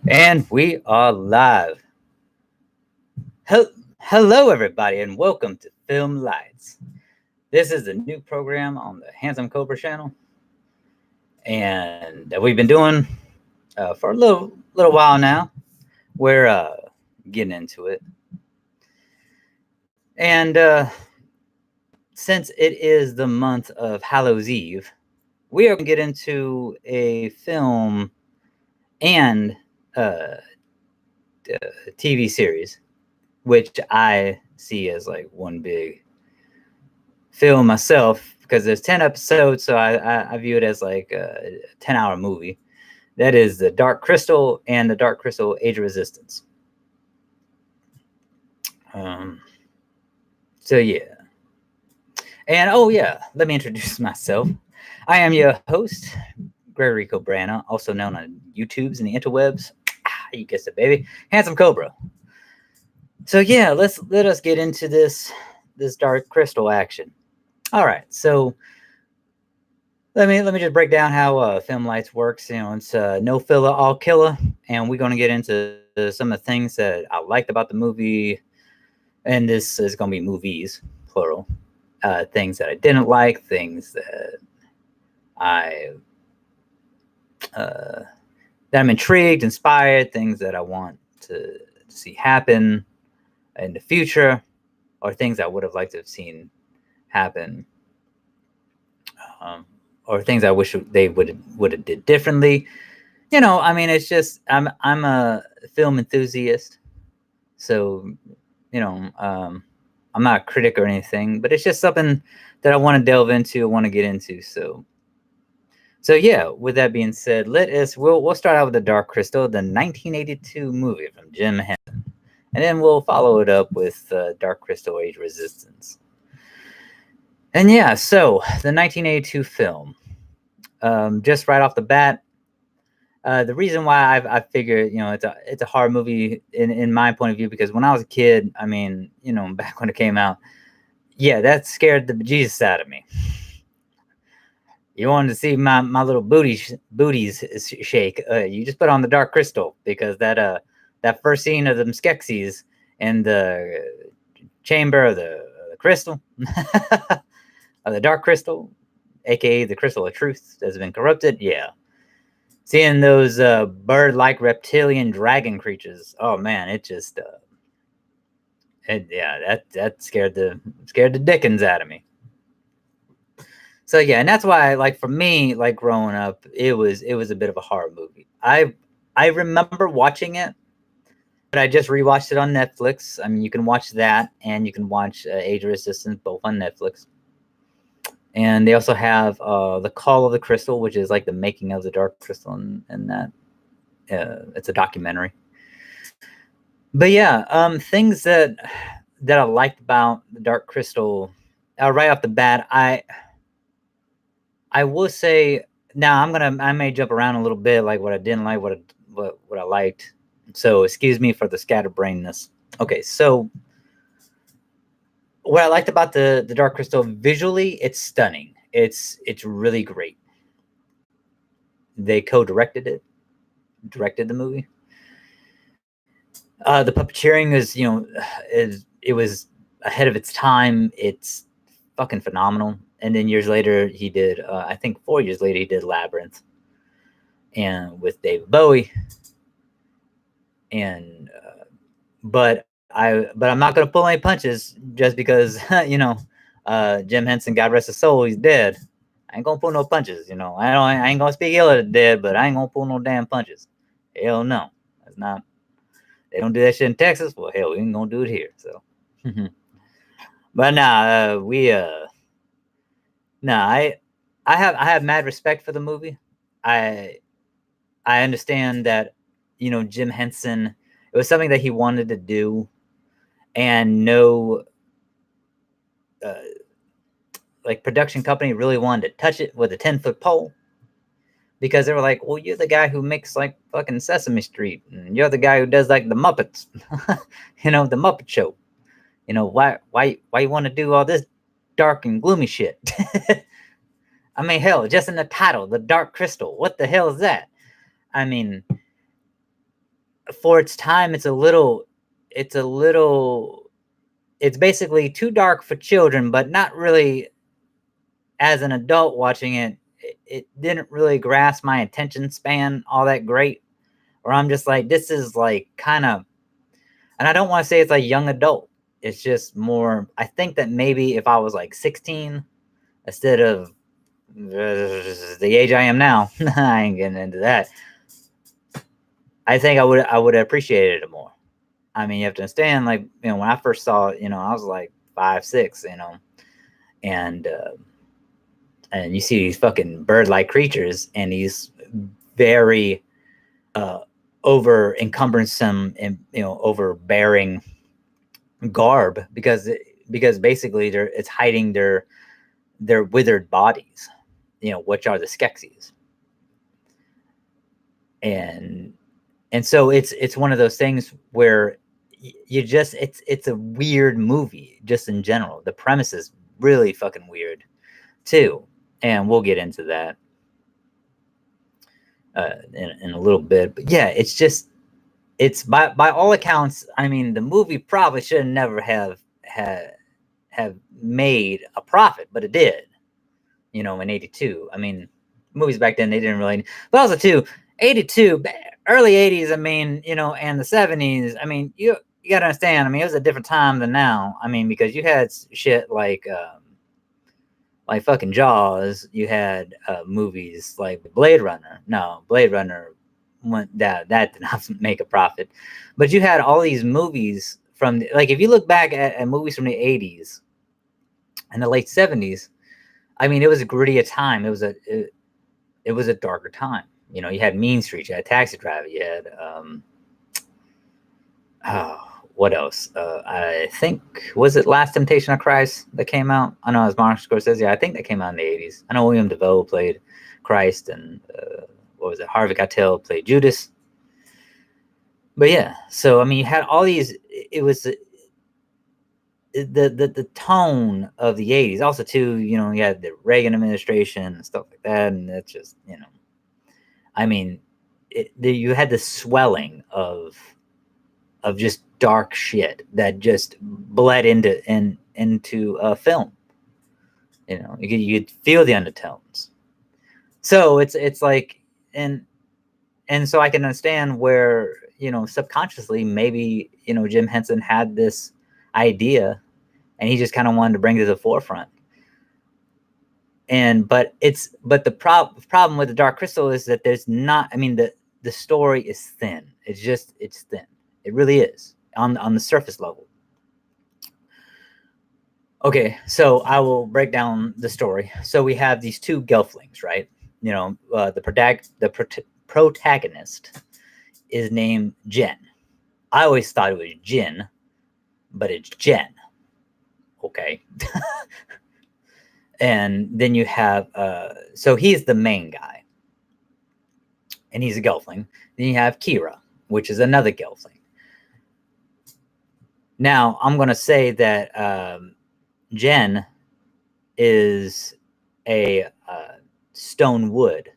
And we are live. Hel- Hello, everybody, and welcome to Filmlites. This is a new program on the Handsome Cobra channel, and that we've been doing for a little while now. We're getting into it, and since it is the month of Hallows Eve, we are going to get into a film and uh, TV series, which I see as like one big film myself because there's 10 episodes, so I view it as like a 10-hour movie. That is the Dark Crystal and the Dark Crystal Age of Resistance. Um, so yeah, and oh yeah, let me introduce myself. I am your host, Gregory Cobrana, also known on YouTube's and the interwebs. You guessed it, baby, Handsome Cobra. So yeah, let us get into this Dark Crystal action. All right, so let me just break down how Filmlites works. It's no filler, all killer, and we're gonna get into some of the things that I liked about the movie, and this is gonna be movies, plural. Things that I didn't like, things I uh, that I'm intrigued, inspired, things that I want to see happen in the future, or things I would have liked to have seen happen, um, or things I wish they would have did differently. I mean, it's just I'm a film enthusiast, so you know, I'm not a critic or anything, but it's just something that I want to delve into, want to get into. So yeah. With that being said, we'll start out with the Dark Crystal, the 1982 movie from Jim Henson, and then we'll follow it up with Dark Crystal Age Resistance. And yeah, so the 1982 film, just right off the bat, the reason why I figured it's a horror movie in my point of view, because when I was a kid, I mean, back when it came out, yeah, that scared the bejesus out of me. You wanted to see my little booties shake, you just put on the Dark Crystal, because that first scene of them Skeksis in the chamber of the crystal, of the Dark Crystal, aka the Crystal of Truth that's been corrupted. Yeah, seeing those bird-like reptilian dragon creatures. Oh man, yeah, that scared the dickens out of me. So yeah, and that's why, like, for me, like, growing up, it was a bit of a horror movie. I remember watching it, but I just rewatched it on Netflix. I mean, you can watch that, and you can watch Age of Resistance both on Netflix. And they also have the Call of the Crystal, which is like the making of the Dark Crystal, and that it's a documentary. But yeah, things that I liked about the Dark Crystal, right off the bat, I will say, now I may jump around a little bit, like what I didn't like, what I liked. So excuse me for the scatterbrainness. Okay, so what I liked about the Dark Crystal, visually, it's stunning. It's really great. They co-directed it, directed the movie. The puppeteering it was ahead of its time. It's fucking phenomenal. And then years later, he did. I think 4 years later, he did Labyrinth, and with David Bowie. And but I'm not gonna pull any punches just because Jim Henson, God rest his soul, he's dead. I ain't gonna pull no punches. I ain't gonna speak ill of the dead, but I ain't gonna pull no damn punches. Hell no, that's not. They don't do that shit in Texas. Well, hell, we ain't gonna do it here. So, but nah, nah, I have mad respect for the movie. I I understand that Jim Henson. It was something that he wanted to do, and no uh, like production company really wanted to touch it with a 10-foot pole, because they were like, well, you're the guy who makes like fucking Sesame Street, and you're the guy who does like the Muppets, the Muppet Show. Why you want to do all this dark and gloomy shit? I mean, hell, just in the title, the Dark Crystal. What the hell is that? I mean, for its time, it's basically too dark for children, but not really. As an adult watching it, it didn't really grasp my attention span all that great. Or I'm just like, this is like kind of, and I don't want to say it's like young adult. It's just more. I think that maybe if I was like 16 instead of the age I am now, I ain't getting into that. I think I would have appreciated it more. I mean, you have to understand, like, when I first saw it, I was like 5, 6, and you see these fucking bird-like creatures and these very over encumbersome and overbearing garb because basically it's hiding their withered bodies, which are the Skeksis. And so it's one of those things where you just it's a weird movie just in general. The premise is really fucking weird too, and we'll get into that in a little bit. But yeah, it's by all accounts. I mean, the movie probably should never have made a profit, but it did. In '82. I mean, movies back then they didn't really. But also too, '82, early '80s. I mean, and the '70s. I mean, you gotta understand. I mean, it was a different time than now. I mean, because you had shit like fucking Jaws. You had movies like Blade Runner. No, Blade Runner that did not make a profit. But you had all these movies from like if you look back at movies from the '80s and the late '70s. I mean, it was a grittier time. It was a darker time. You had Mean Streets, you had Taxi Driver, you had what else? I think was it Last Temptation of Christ that came out? I know it was Martin Scorsese. Yeah, I think that came out in the '80s. I know William Dafoe played Christ, and what was it? Harvey Keitel played Judas. But yeah, so I mean, you had all these. It was the tone of the '80s. Also, too, you had the Reagan administration and stuff like that, and that's just, I mean, you had the swelling of just dark shit that just bled into a film. You could feel the undertones. So it's like, and so I can understand where subconsciously maybe Jim Henson had this idea and he just kind of wanted to bring it to the forefront. But the problem with The Dark Crystal is that there's not. I mean, the story is thin. It's thin. It really is on the surface level. Okay, so I will break down the story. So we have these two gelflings, right? The protagonist is named Jen. I always thought it was Jin, but it's Jen. Okay. And then you have so he's the main guy, and he's a gelfling. Then you have Kira, which is another gelfling. Now I'm gonna say that Jen is a stone wood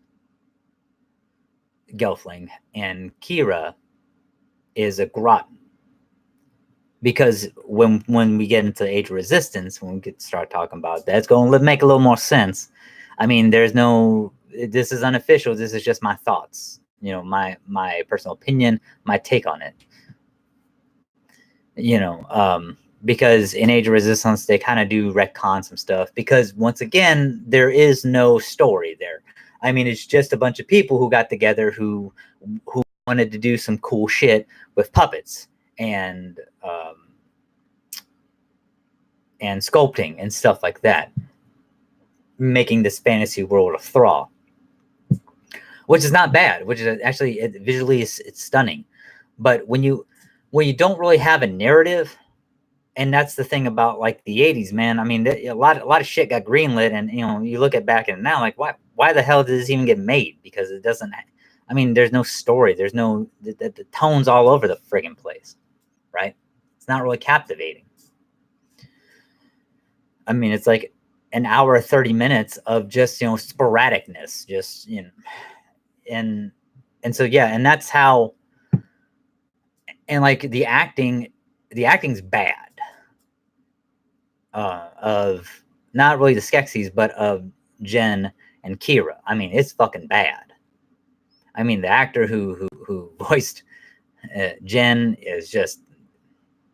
gelfling, and Kira is a grotton. Because when we get into Age of Resistance, when we start talking about that, it's going to make a little more sense. I mean, this is unofficial. This is just my thoughts. My personal opinion, my take on it. Because in Age of Resistance, they kind of do retcon some stuff. Because once again, there is no story there. I mean, it's just a bunch of people who got together who wanted to do some cool shit with puppets and sculpting and stuff like that, making this fantasy world a thrall, which is not bad. Which is actually visually it's stunning, but when you don't really have a narrative, and that's the thing about like the '80s, man. I mean, a lot of shit got greenlit, and you look at back and now, like why the hell did this even get made? Because it doesn't. I mean, there's no story. There's no the tone's all over the friggin' place, right? It's not really captivating. I mean, it's like an hour, 30 minutes of just sporadicness, just and so yeah, and that's how and like the acting's bad. Of not really the Skeksis, but of Jen and Kira. I mean, it's fucking bad. I mean, the actor who voiced Jen is just,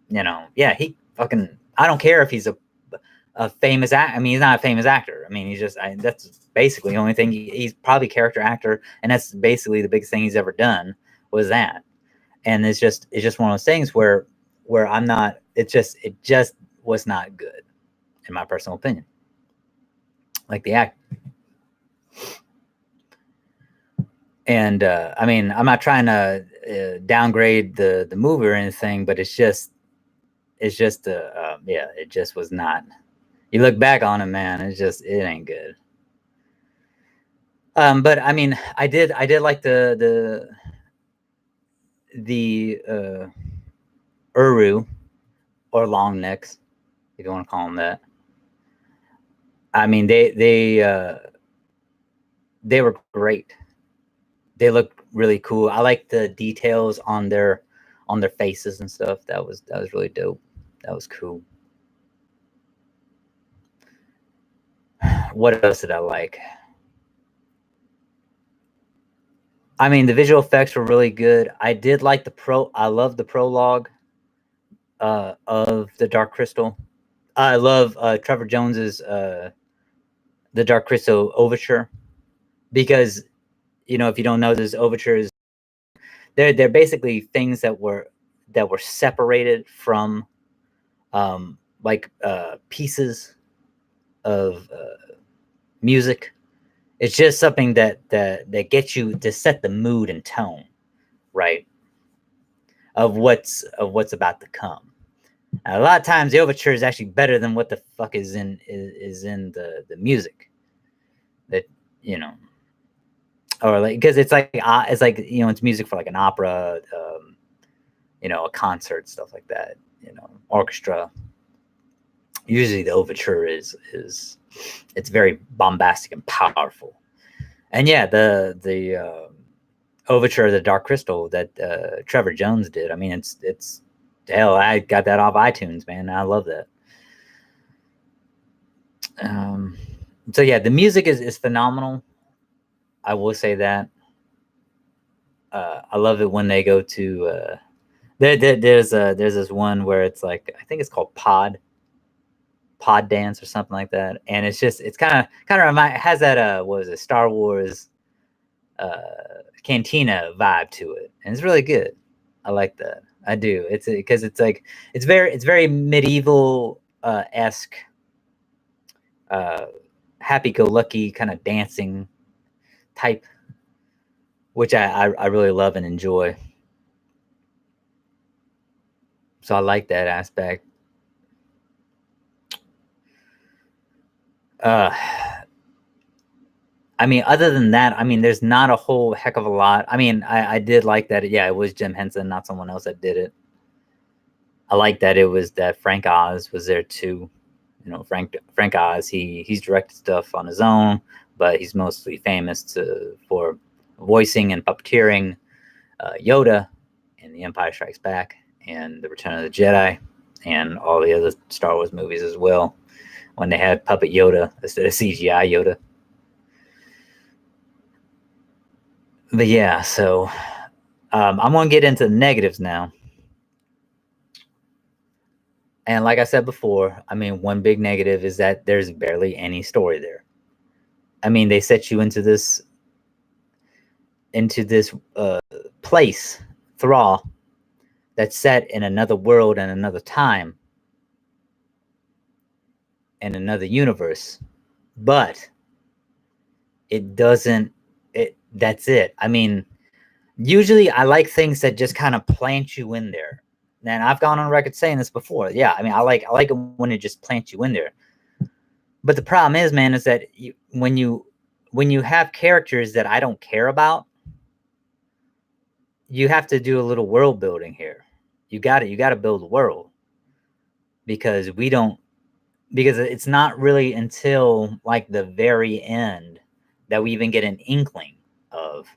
yeah, he fucking. I don't care if he's a famous act. I mean, he's not a famous actor. I mean, he's just. That's basically the only thing. He's probably character actor, and that's basically the biggest thing he's ever done was that. And it's just one of those things where I'm not. It just was not good, in my personal opinion. Like the act. And I mean, I'm not trying to downgrade the movie or anything, but it's just yeah, it just was not. You look back on it, man, it ain't good. But I mean, I did like the Uru, or long necks, if you want to call them that. I mean, they were great. They looked really cool. I like the details on their faces and stuff. That was really dope. That was cool. What else did I like? I mean, the visual effects were really good. I did like I love the prologue of the Dark Crystal. I love Trevor Jones's the Dark Crystal overture, because if you don't know, this overtures, they're basically things that were separated from like pieces of music. It's just something that gets you to set the mood and tone, right, of what's about to come. Now, a lot of times the overture is actually better than what the fuck is in the music. That or like, because it's like it's music for like an opera, a concert, stuff like that. Orchestra. Usually the overture is it's very bombastic and powerful. And yeah, the overture of the Dark Crystal that Trevor Jones did. I mean, it's hell. I got that off iTunes, man. I love that. So yeah, the music is phenomenal. I will say that. I love it when they go to. There's this one where it's like, I think it's called Pod Dance or something like that, and it's kind of has that what was it, Star Wars cantina vibe to it, and it's really good. I like that. I do. It's because it's like it's very medieval esque, happy-go-lucky kind of dancing type, which I really love and enjoy. So I like that aspect. I mean, other than that, I mean, there's not a whole heck of a lot. I mean, I did like that. Yeah, it was Jim Henson, not someone else that did it. I like that it was that Frank Oz was there too. Frank Oz. He's directed stuff on his own, but he's mostly famous for voicing and puppeteering Yoda in The Empire Strikes Back and The Return of the Jedi, and all the other Star Wars movies as well, when they had puppet Yoda instead of CGI Yoda. But yeah, so I'm going to get into the negatives now. And like I said before, I mean, one big negative is that there's barely any story there. I mean, they set you into this place, Thrall, that's set in another world and another time and another universe, but it doesn't. That's it. I mean, usually I like things that just kind of plant you in there. And I've gone on record saying this before. Yeah, I mean, I like it when it just plants you in there. But the problem is, man, is that when you have characters that I don't care about, you have to do a little world building here. You got to build a world, because it's not really until like the very end that we even get an inkling of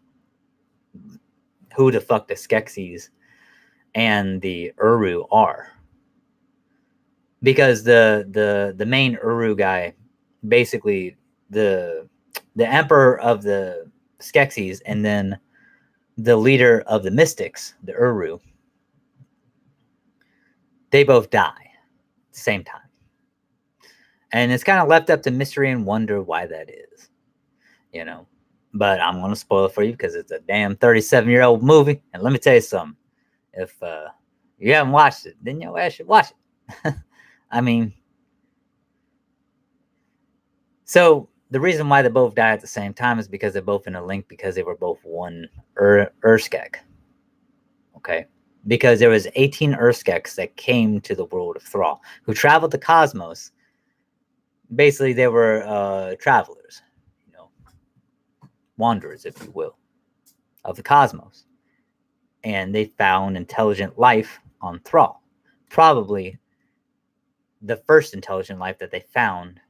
who the fuck the Skeksis and the Uru are. Because the main Uru guy, basically the emperor of the Skeksis, and then the leader of the Mystics, the Uru, they both die at the same time. And it's kind of left up to mystery and wonder why that is, you know. But I'm going to spoil it for you because it's a damn 37-year-old movie. And let me tell you something. If you haven't watched it, then your ass should watch it. I mean, so the reason why they both die at the same time is because they're both in a link, because they were both one Urskek. Okay? Because there was 18 Urskeks that came to the world of Thrall, who traveled the cosmos. Basically, they were travelers, you know, wanderers, if you will, of the cosmos. And they found intelligent life on Thrall. Probably the first intelligent life that they found,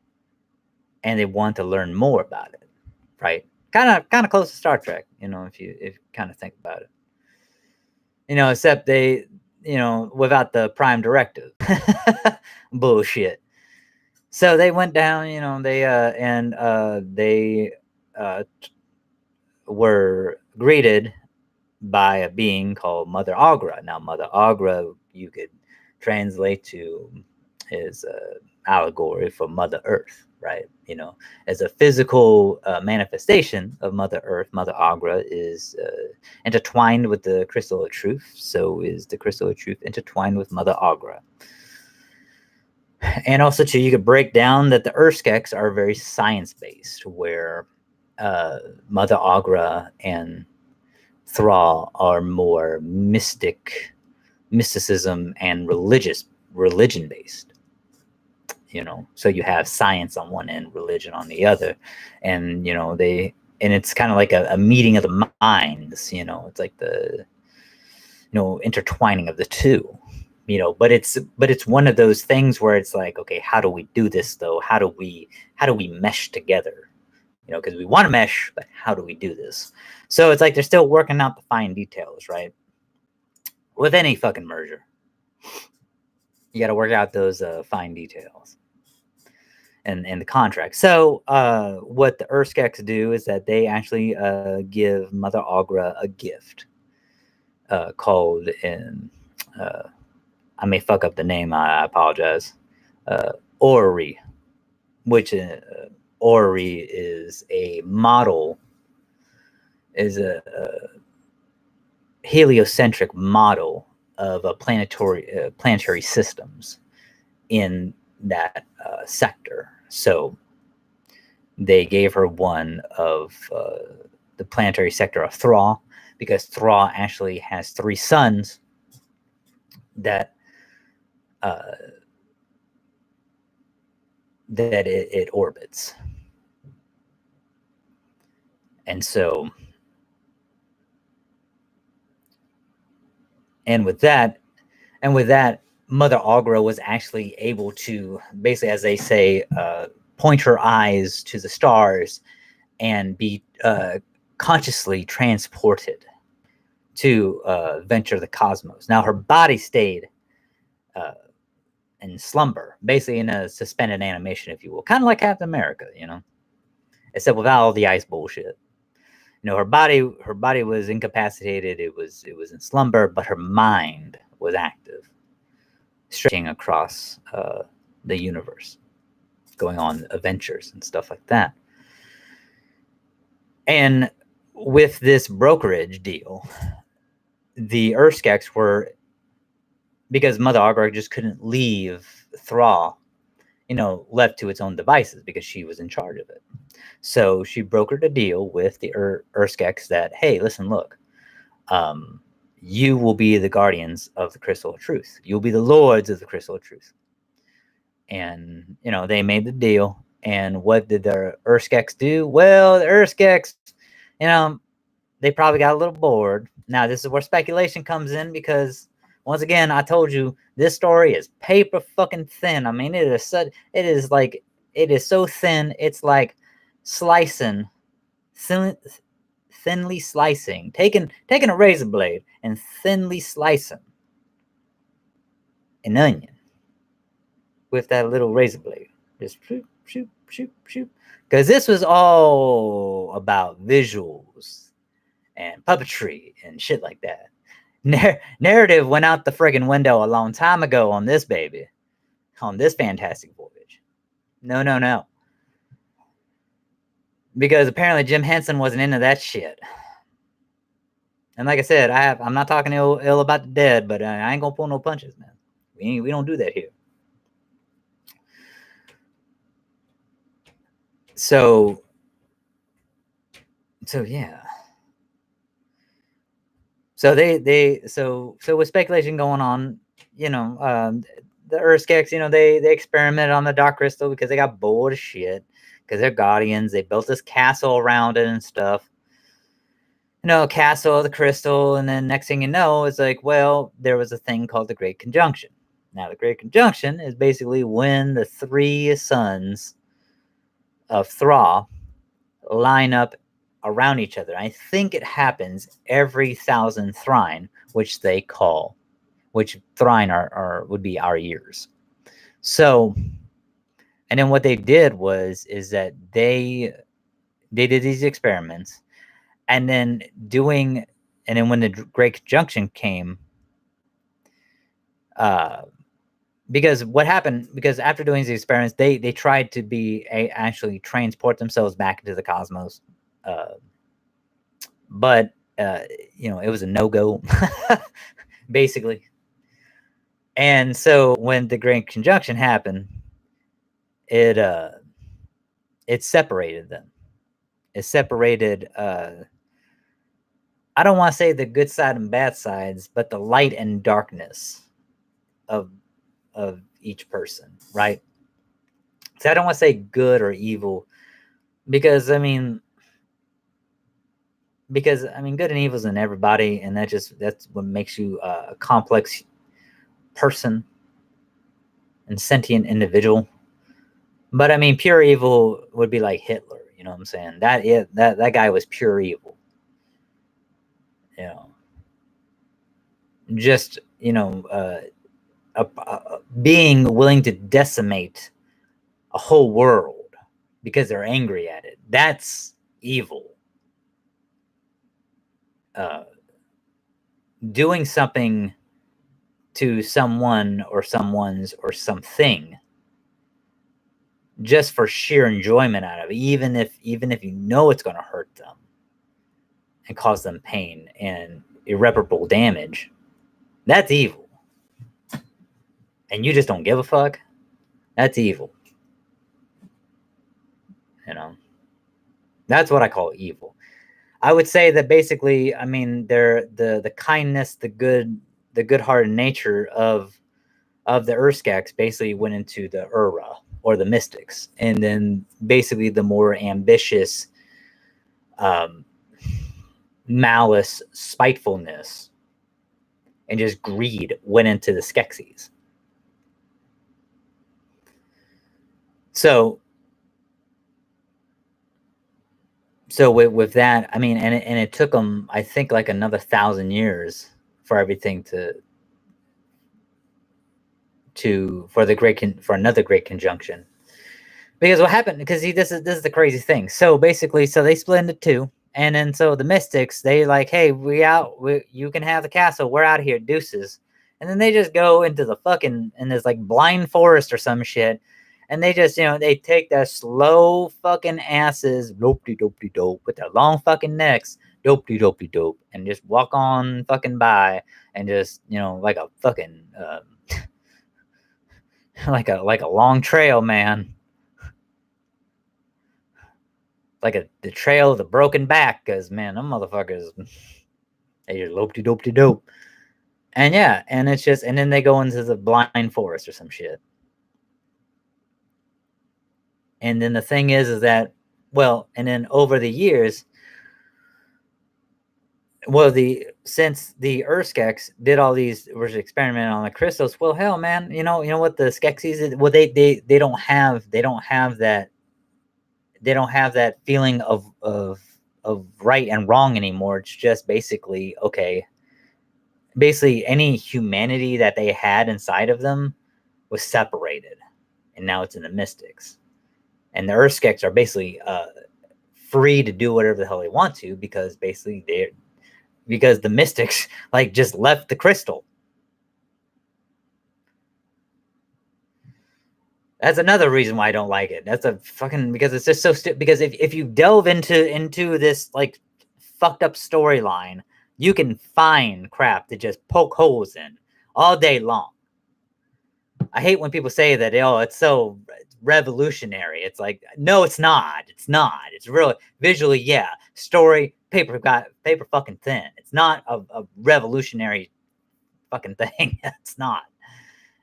and they want to learn more about it, right? Kind of close to Star Trek, you know, if you kind of think about it. You know, except they, you know, without the prime directive. Bullshit. So they went down, you know, they were greeted by a being called Mother Agra. Now, Mother Agra, you could translate to, is allegory for Mother Earth, right? You know, as a physical manifestation of Mother Earth, Mother Agra is intertwined with the Crystal of Truth. So is the Crystal of Truth intertwined with Mother Agra. And also, too, you could break down that the Urskeks are very science-based, where Mother Agra and Thrall are more mysticism and religion-based. You know, so you have science on one end, religion on the other, and you know and it's kind of like a meeting of the minds. You know, it's like the intertwining of the two. You know, but it's one of those things where it's like, okay, how do we do this though? How do we mesh together? You know, because we want to mesh, but how do we do this? So it's like they're still working out the fine details, right? With any fucking merger, you got to work out those fine details and the contract. So what the Urskeks do is that they actually give Mother Agra a gift called in. I may fuck up the name. I apologize. Ori, which Ori is a model, is a heliocentric model of a planetary systems in that sector. So they gave her one of the planetary sector of Thrall, because Thrall actually has 3 suns that it orbits. And so, and with that, Mother Agra was actually able to, basically, as they say, point her eyes to the stars and be consciously transported to venture the cosmos. Now, her body stayed in slumber, basically in a suspended animation, if you will, kind of like Captain America, you know, except without all the ice bullshit. You know, her body was incapacitated. It was in slumber, but her mind was active, stretching across the universe, going on adventures and stuff like that. And with this brokerage deal, the Urskeks were, because Mother Agra just couldn't leave Thrall, you know, left to its own devices, because she was in charge of it. So she brokered a deal with the Urskeks that, hey, listen, look, you will be the guardians of the Crystal of Truth. You'll be the lords of the Crystal of Truth. And, you know, they made the deal. And what did the Urskeks do? Well, the Urskeks, you know, they probably got a little bored. Now, this is where speculation comes in, because once again, I told you, this story is paper fucking thin. I mean, it is so thin. It's like slicing, thinly slicing, taking a razor blade and thinly slicing an onion with that little razor blade. Just shoot, shoot, shoot, shoot. Because this was all about visuals and puppetry and shit like that. Narrative went out the friggin' window a long time ago on this baby, on this fantastic voyage. No, no, no. Because apparently Jim Henson wasn't into that shit. And like I said, I'm not talking ill about the dead, but I ain't gonna pull no punches, man. We don't do that here. So yeah. So so with speculation going on, you know, the Urskeks, you know, they experimented on the Dark Crystal because they got bored of shit. Because they're guardians, they built this castle around it and stuff. You know, castle of the crystal, and then next thing you know, it's like, well, there was a thing called the Great Conjunction. Now, the Great Conjunction is basically when the three sons of Thra line up around each other. I think it happens every 1,000 Thrine, which Thrine would be our years. So, and then what they did is that they did these experiments, and then when the Great Conjunction came, because what happened, because after doing these experiments, they tried to actually transport themselves back into the cosmos, but you know, it was a no-go, basically. And so when the Great Conjunction happened, it separated them. It separated, I don't want to say the good side and bad sides, but the light and darkness of each person, right? So I don't want to say good or evil, because I mean, good and evil's in everybody, and that's what makes you a complex person and sentient individual. But I mean, pure evil would be like Hitler. You know what I'm saying? That guy was pure evil. You know, just, you know, being willing to decimate a whole world because they're angry at it. That's evil. Doing something to someone or someone's or something just for sheer enjoyment out of it, even if you know it's going to hurt them and cause them pain and irreparable damage, that's evil. And you just don't give a fuck, that's evil. You know, that's what I call evil. I would say that basically, I mean, they're the kindness, the good-hearted nature of the Urskeks basically went into the Ura, or the Mystics, and then basically the more ambitious, malice, spitefulness, and just greed went into the Skeksis. So with that, I mean, and it took them, I think, like another 1,000 years for everything for another Great Conjunction. Because what happened? Because this is the crazy thing. So basically, they split into two, and then so the Mystics, they like, hey, you can have the castle. We're out of here, deuces. And then they just go into the fucking, and there's like blind forest or some shit, and they just, you know, they take their slow fucking asses, dope-de-dope-de-dope, with their long fucking necks, dope-de-dope-de-dope, and just walk on fucking by, and just, you know, like a fucking like a long trail, man. Like the trail of the broken back, because man, them motherfuckers, they just lope-de-dope-de-dope. And yeah, and it's just, and then they go into the blind forest or some shit. And then the thing is that, well, and then over the years, well, since the Urskeks did all these, was experimenting on the crystals, well, hell, man, you know what the Skeksis, well, they don't have that, they don't have that feeling of right and wrong anymore. It's just basically, okay, basically any humanity that they had inside of them was separated, and now it's in the mystics. And the Earthskeks are basically free to do whatever the hell they want to, because basically because the mystics like just left the crystal. That's another reason why I don't like it. That's a fucking, because it's just so stupid. Because if you delve into this like fucked up storyline, you can find crap to just poke holes in all day long. I hate when people say that, oh, it's so revolutionary. It's like, no, it's not. It's not. It's really visually, yeah. Story, paper fucking thin. It's not a revolutionary fucking thing. It's not.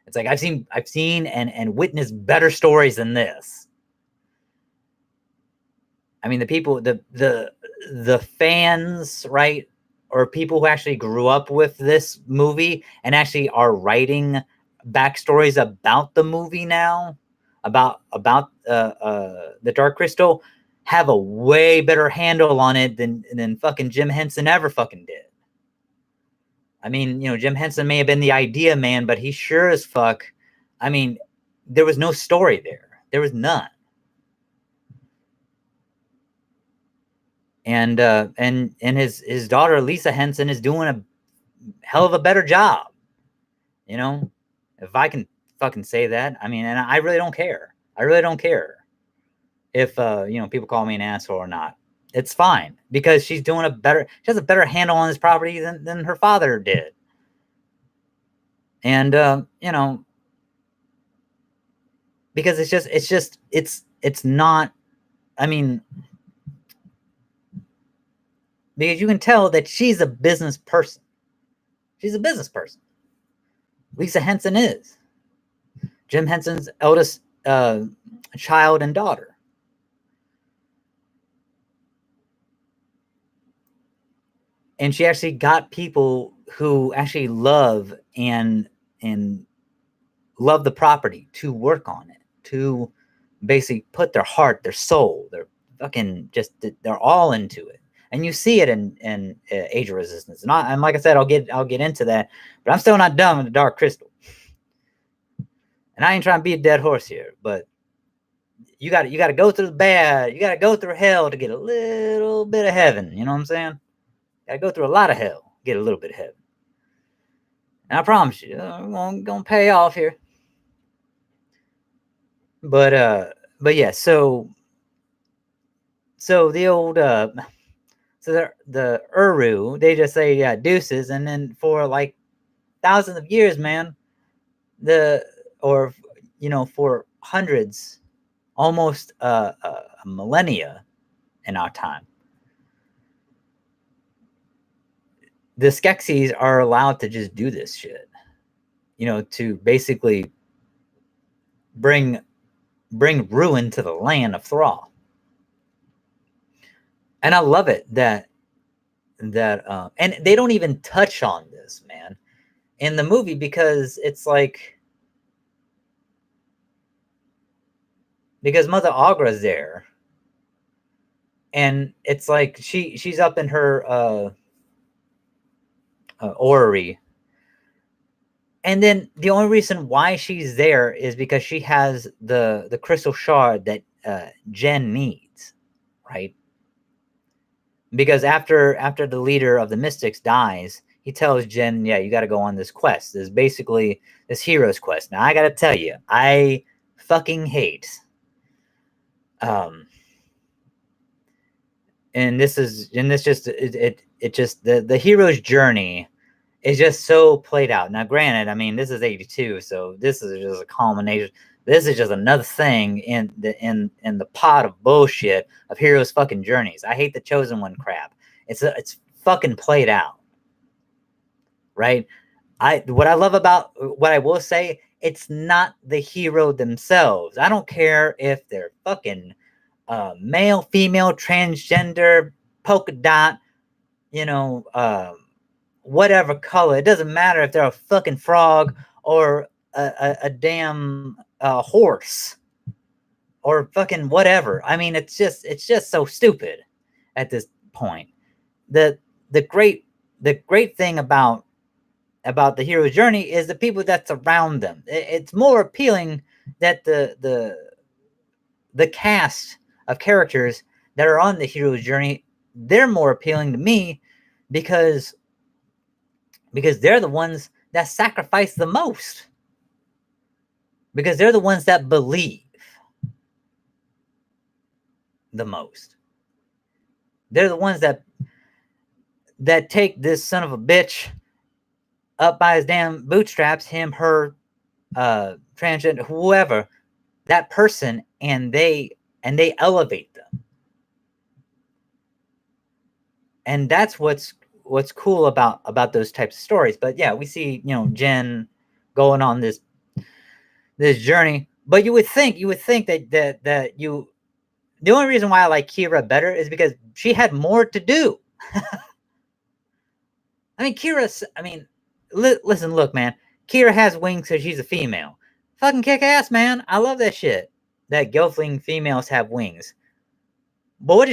It's like I've seen and witnessed better stories than this. I mean, the people, the fans, right, or people who actually grew up with this movie and actually are writing backstories about the movie now, about the Dark Crystal, have a way better handle on it than fucking Jim Henson ever fucking did. I mean, you know, Jim Henson may have been the idea man, but he sure as fuck, I mean, there was no story there. There was none. And his daughter Lisa Henson is doing a hell of a better job. You know, if I can fucking say that. I mean, and I really don't care. I really don't care if you know, people call me an asshole or not. It's fine, because she's doing she has a better handle on this property than her father did. And you know, because it's not, I mean, because you can tell that she's a business person. She's a business person. Lisa Henson is Jim Henson's eldest child and daughter. And she actually got people who actually love and love the property to work on it, to basically put their heart, their soul, their fucking just, they're all into it. And you see it in Age of Resistance. And like I said, I'll get into that, but I'm still not done with the Dark Crystal. And I ain't trying to be a dead horse here, but you got to go through the bad, you got to go through hell to get a little bit of heaven. You know what I'm saying? Got to go through a lot of hell, get a little bit of heaven. And I promise you, I'm gonna pay off here. But yeah, so the old so the Uru, they just say, yeah, deuces, and then for like thousands of years, man, or you know, for hundreds, almost a millennia in our time, the Skeksis are allowed to just do this shit, you know, to basically bring ruin to the land of Thrall. And I love it that and they don't even touch on this, man, in the movie, because it's like, because Mother Agra's there, and it's like she's up in her orrery, and then the only reason why she's there is because she has the crystal shard that Jen needs, right? Because after the leader of the Mystics dies, he tells Jen, yeah, you got to go on this quest. This is basically this hero's quest. Now, I got to tell you, I fucking hate and this just it just the hero's journey is just so played out. Now, granted, I mean, this is 82, so this is just a culmination. This is just another thing in the pot of bullshit of heroes' fucking journeys. I hate the Chosen One crap. It's fucking played out, right? What I love about, what I will say, it's not the hero themselves. I don't care if they're fucking male, female, transgender, polka dot, you know, whatever color. It doesn't matter if they're a fucking frog or a damn horse or fucking whatever. I mean, it's just so stupid at this point. The great thing about about the hero's journey is the people that surround them. It's more appealing that the cast of characters that are on the hero's journey, they're more appealing to me because they're the ones that sacrifice the most. Because they're the ones that believe the most. They're the ones that take this son of a bitch up by his damn bootstraps, him, her, transgender, whoever, that person, and they elevate them. And that's what's cool about those types of stories. But yeah, we see, Jen going on this journey. But you would think that you the only reason why I like Kira better is because she had more to do. I mean, listen, look, man. Kira has wings because she's a female. Fucking kick ass, man. I love that shit. That Gelfling females have wings. But what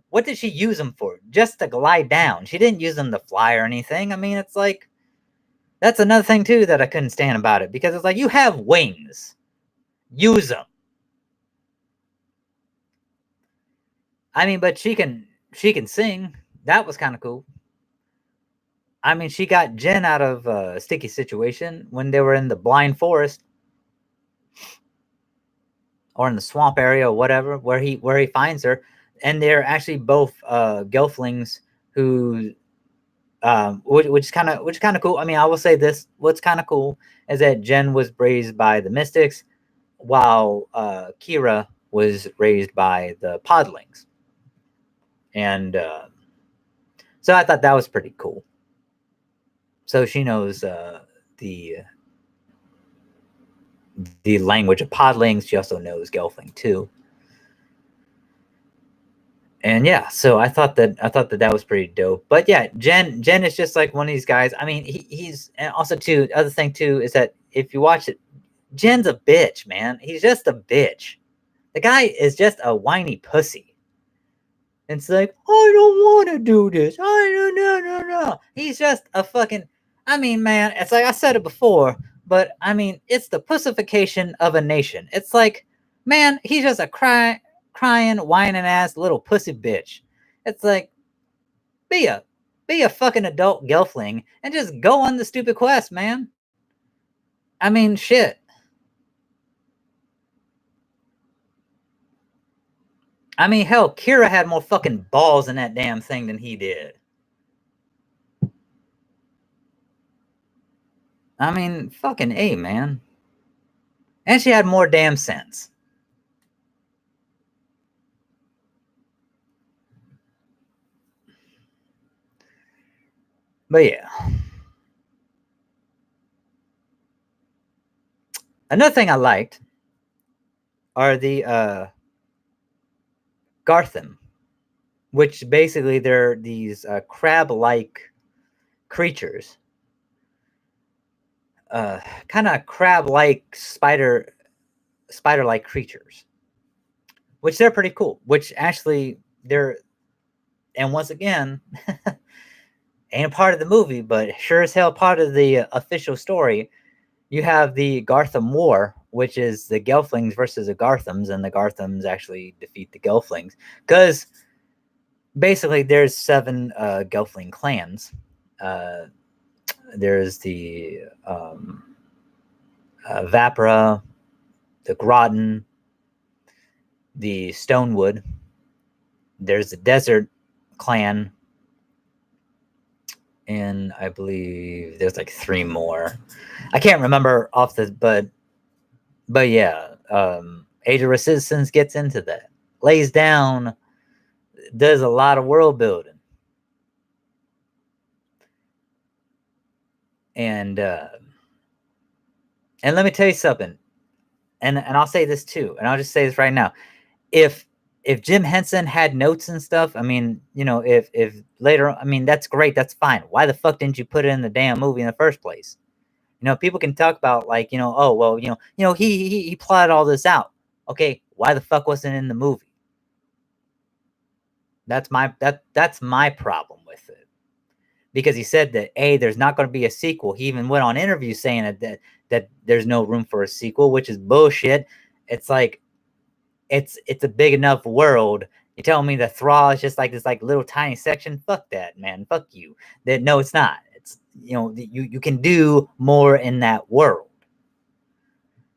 what did she use them for? Just to glide down. She didn't use them to fly or anything. I mean, it's like, that's another thing too that I couldn't stand about it, because it's like, you have wings. Use them. I mean, but she can sing. That was kind of cool. I mean, she got Jen out of a sticky situation when they were in the blind forest or in the swamp area or whatever, where he finds her, and they're actually both Gelflings who, which is kind of cool. I mean, I will say this: what's kind of cool is that Jen was raised by the Mystics, while Kira was raised by the Podlings, and so I thought that was pretty cool. So she knows the language of Podlings. She also knows Gelfling too. And yeah, so I thought that was pretty dope. But yeah, Jen is just like one of these guys. I mean, he's, and also too, the other thing too is that if you watch it, Jen's a bitch, man. He's just a bitch. The guy is just a whiny pussy. And it's like, I don't want to do this. No. He's just a fucking. I mean, man, it's like I said it before, but I mean, it's the pussification of a nation. It's like, man, he's just a crying, whining ass little pussy bitch. It's like, be a fucking adult Gelfling and just go on the stupid quest, man. I mean, shit. I mean, hell, Kira had more fucking balls in that damn thing than he did. I mean, fucking A, man. And she had more damn sense. But yeah. Another thing I liked are the Gartham, which basically they're these crab-like creatures. Kind of crab-like spider-like creatures, which they're pretty cool. Which actually they're, and once again, ain't part of the movie, but sure as hell part of the official story. You have the Gartham War, which is the Gelflings versus the Garthams, and the Garthams actually defeat the Gelflings, because basically there's 7 Gelfling clans. There's the Vapra, the Groton, the Stonewood. There's the Desert clan, and I believe there's like 3 more. I can't remember off the, but yeah, Age of Resistance gets into that, lays down, does a lot of world building, and let me tell you something, and I'll say this too, and I'll just say this right now: if Jim Henson had notes and stuff, I mean, if later, I mean, that's great, that's fine. Why the fuck didn't you put it in the damn movie in the first place? People can talk about, like, oh well, he plotted all this out. Okay, why the fuck wasn't it in the movie? That's my problem with it. because he said that there's not going to be a sequel. He even went on interviews saying that there's no room for a sequel, which is bullshit. It's like it's a big enough world. You telling me that Thrall is just like this like little tiny section? Fuck that, man. Fuck you. That no, it's not. It's you can do more in that world.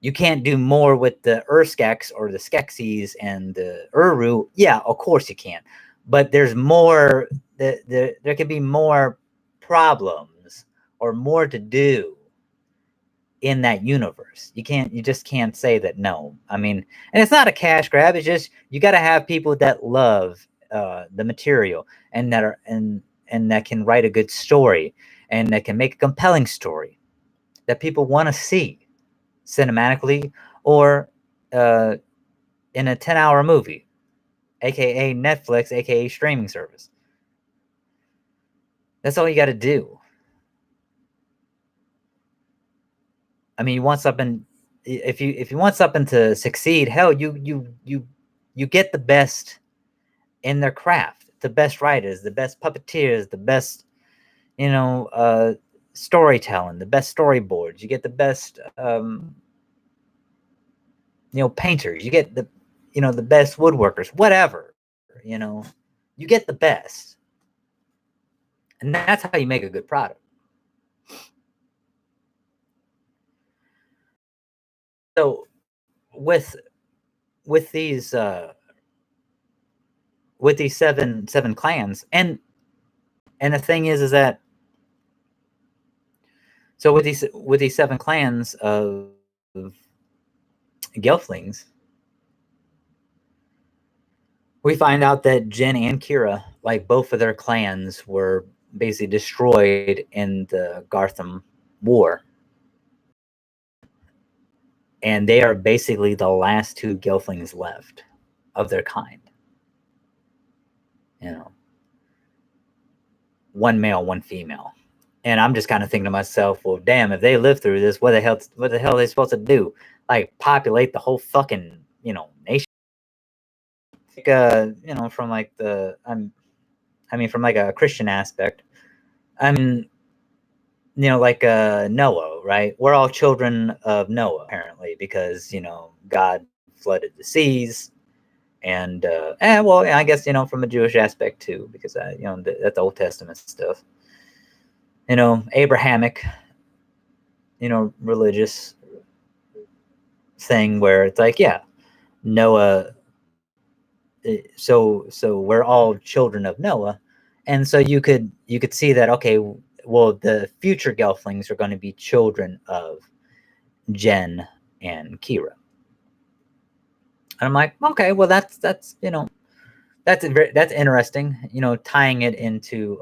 You can't do more with the Urskeks or the Skeksis and the Uru. Yeah, of course you can. But there's more. There could be more problems or more to do in that universe. You just can't say that no. I mean, and it's not a cash grab. It's just you got to have people that love the material and that are and that can write a good story and that can make a compelling story that people want to see cinematically or in a 10-hour movie, aka Netflix, aka streaming service. That's all you got to do. I mean, you want something. If you want something to succeed, hell, you get the best in their craft, the best writers, the best puppeteers, the best storytelling, the best storyboards. You get the best painters. You get the best woodworkers. Whatever, you get the best, and that's how you make a good product. So with these seven clans, and the thing is that so with these seven clans of Gelflings, we find out that Jen and Kira, like both of their clans, were basically destroyed in the Gartham War. And they are basically the last two Gelflings left of their kind. One male, one female. And I'm just kind of thinking to myself, well, damn, if they live through this, what the hell are they supposed to do? Like populate the whole fucking, nation? Like, from like from like a Christian aspect. I mean, like Noah, right? We're all children of Noah, apparently, because God flooded the seas, and well, yeah, I guess from a Jewish aspect too, because that's the Old Testament stuff. Abrahamic, religious thing where it's like, yeah, Noah. So we're all children of Noah, and so you could see that, okay, well, the future Gelflings are going to be children of Jen and Kira. And I'm like, okay, well, that's that's interesting. Tying it into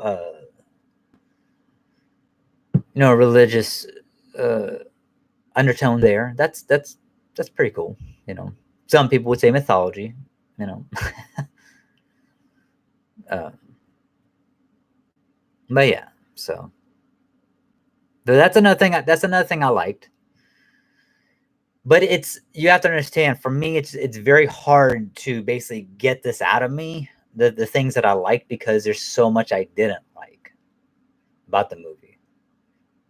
religious undertone there. That's pretty cool. Some people would say mythology. uh, but yeah, so that's another thing. That's another thing I liked. But you have to understand, for me, it's very hard to basically get this out of me, the things that I like, because there's so much I didn't like about the movie.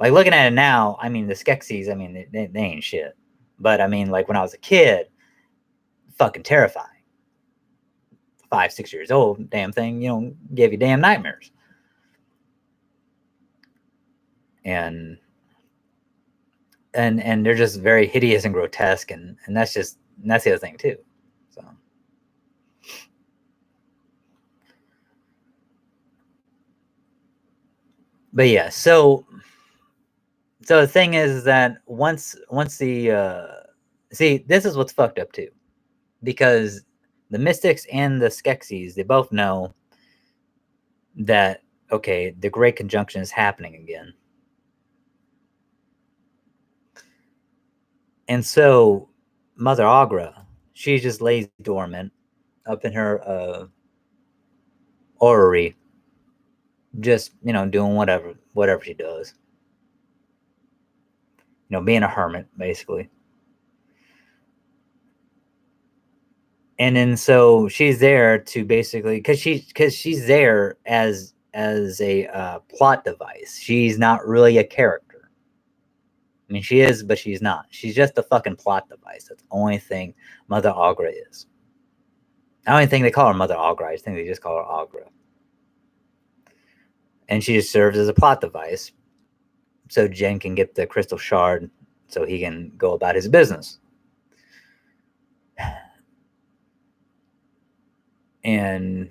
Like, looking at it now, I mean, the Skeksis, I mean, they ain't shit. But I mean, like, when I was a kid, fucking terrifying. 5, 6 years old, damn thing, gave you damn nightmares. And they're just very hideous and grotesque, and that's the other thing too. So, but yeah, so the thing is that once the see, this is what's fucked up too, because the Mystics and the Skeksis, they both know that, okay, the Great Conjunction is happening again. And so Mother Agra, she just lays dormant up in her orrery, just doing whatever she does, being a hermit, basically. And then so she's there to basically, because she's there as as a plot device. She's not really a character. I mean, she is, but she's not. She's just a fucking plot device. That's the only thing Mother Aughra is. I don't even think they call her Mother Aughra. I just think they just call her Aughra. And she just serves as a plot device so Jen can get the crystal shard so he can go about his business. And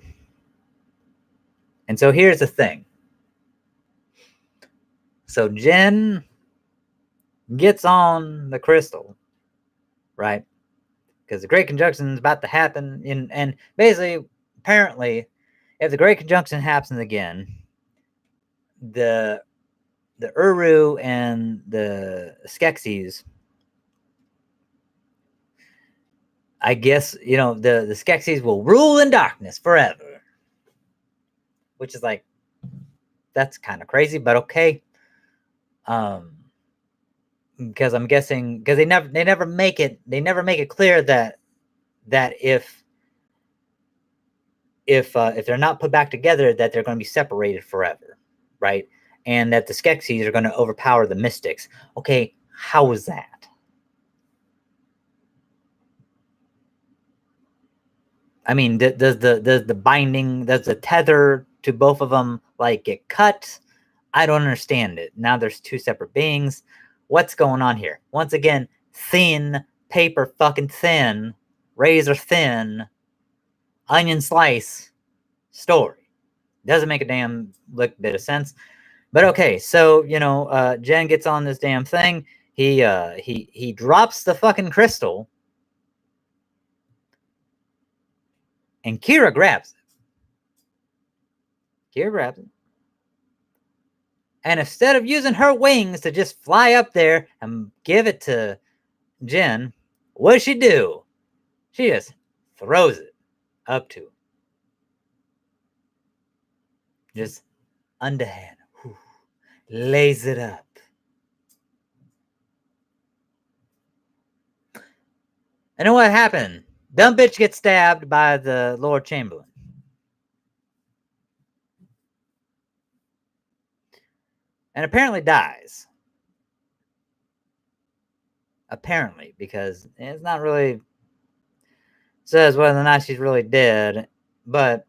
so here's the thing. So Jen gets on the crystal, right? Because the Great Conjunction is about to happen. And basically, apparently, if the Great Conjunction happens again, the Uru and the Skeksis, I guess, the Skeksis will rule in darkness forever. Which is like, that's kind of crazy, but okay. Because I'm guessing, because they never make it clear that if they're not put back together, that they're going to be separated forever, right? And that the Skeksis are going to overpower the Mystics. Okay, how is that? I mean, does the binding, does the tether to both of them like get cut? I don't understand it. Now there's two separate beings. What's going on here? Once again, thin paper, fucking thin, razor thin, onion slice story. Doesn't make a damn bit of sense. But okay, so Jen gets on this damn thing. He drops the fucking crystal, and Kira grabs it. And instead of using her wings to just fly up there and give it to Jen, what does she do? She just throws it up to him. Just underhand. Whew, lays it up. And then what happened? Dumb bitch gets stabbed by the Lord Chamberlain. And apparently dies. Apparently, because it's not really says whether or not she's really dead, but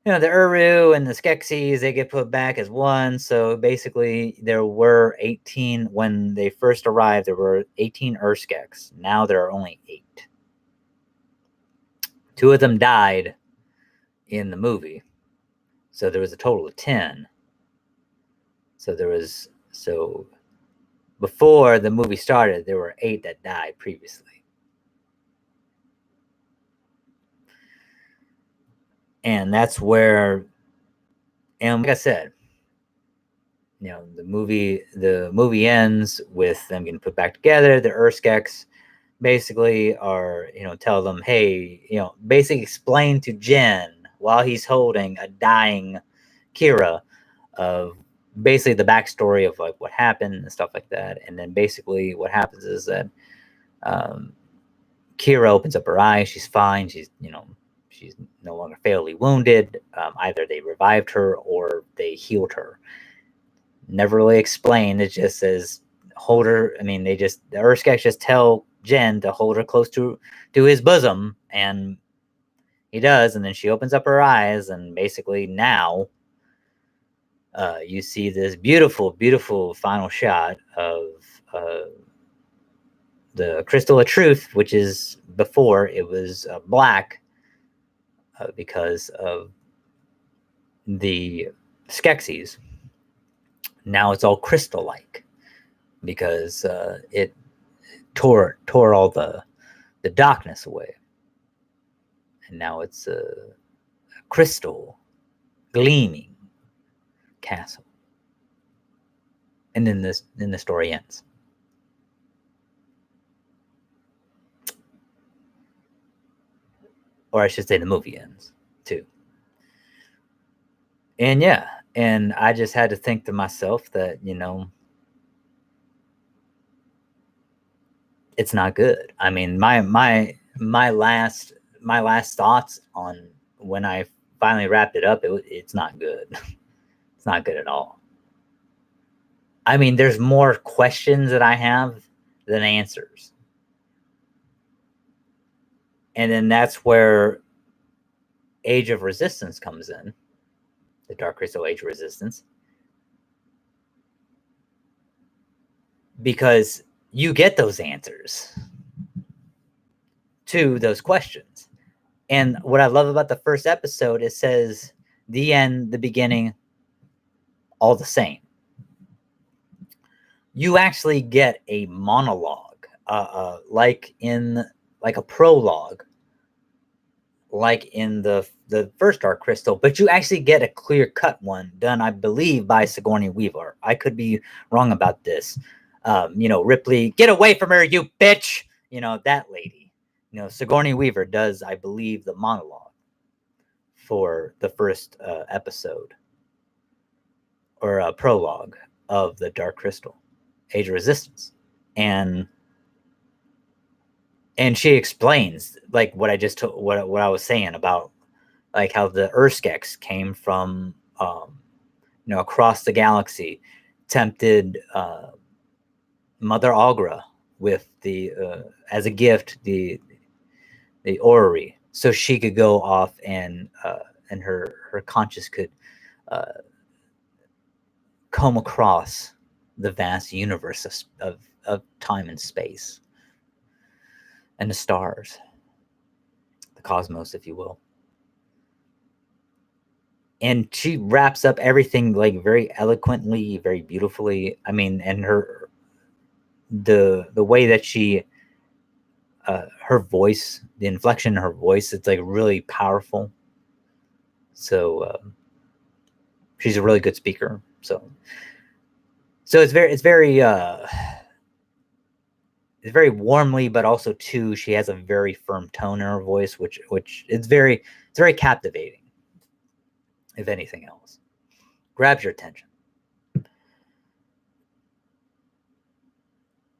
the Uru and the Skeksis, they get put back as one. So basically, there were 18 when they first arrived. There were 18 Urskeks. Now there are only 8. 2 of them died in the movie, so there was a total of 10. So before the movie started, there were 8 that died previously. And that's where, and like I said, the movie ends with them getting put back together. The Urskeks basically are, tell them, hey, basically explain to Jen while he's holding a dying Kira of basically the backstory of like what happened and stuff like that. And then basically what happens is that Kira opens up her eyes. She's fine. She's no longer fatally wounded. Either they revived her or they healed her. Never really explained. It just says hold her. I mean, the Urskeks just tell Jen to hold her close to his bosom, and he does. And then she opens up her eyes, and basically now you see this beautiful, beautiful final shot of the Crystal of Truth, which is before it was black because of the Skeksis. Now it's all crystal-like because it tore all the darkness away, and now it's a crystal, gleaming castle. And then the story ends. Or I should say the movie ends, too. And yeah, and I just had to think to myself that, it's not good. I mean, my last thoughts on when I finally wrapped it up, it's not good. It's not good at all. I mean, there's more questions that I have than answers. And then that's where Age of Resistance comes in. The Dark Crystal Age of Resistance. Because you get those answers to those questions. And what I love about the first episode, it says the end, the beginning, all the same. You actually get a monologue, like a prologue, like in the first Dark Crystal, but you actually get a clear-cut one done, I believe, by Sigourney Weaver. I could be wrong about this. Ripley, get away from her, you bitch! That lady. Sigourney Weaver does, I believe, the monologue for the first episode or a prologue of the Dark Crystal, Age of Resistance. And she explains like what I was saying about like how the Urskex came from across the galaxy, tempted Mother Algra with the as a gift the orrery, so she could go off and her conscience could comb across the vast universe of time and space and the stars, the cosmos, if you will. And she wraps up everything like very eloquently, very beautifully. I mean, and the way that she her voice, the inflection in her voice, it's like really powerful. So she's a really good speaker. So it's very warmly, but also too, she has a very firm tone in her voice, which it's very captivating. If anything else, grabs your attention.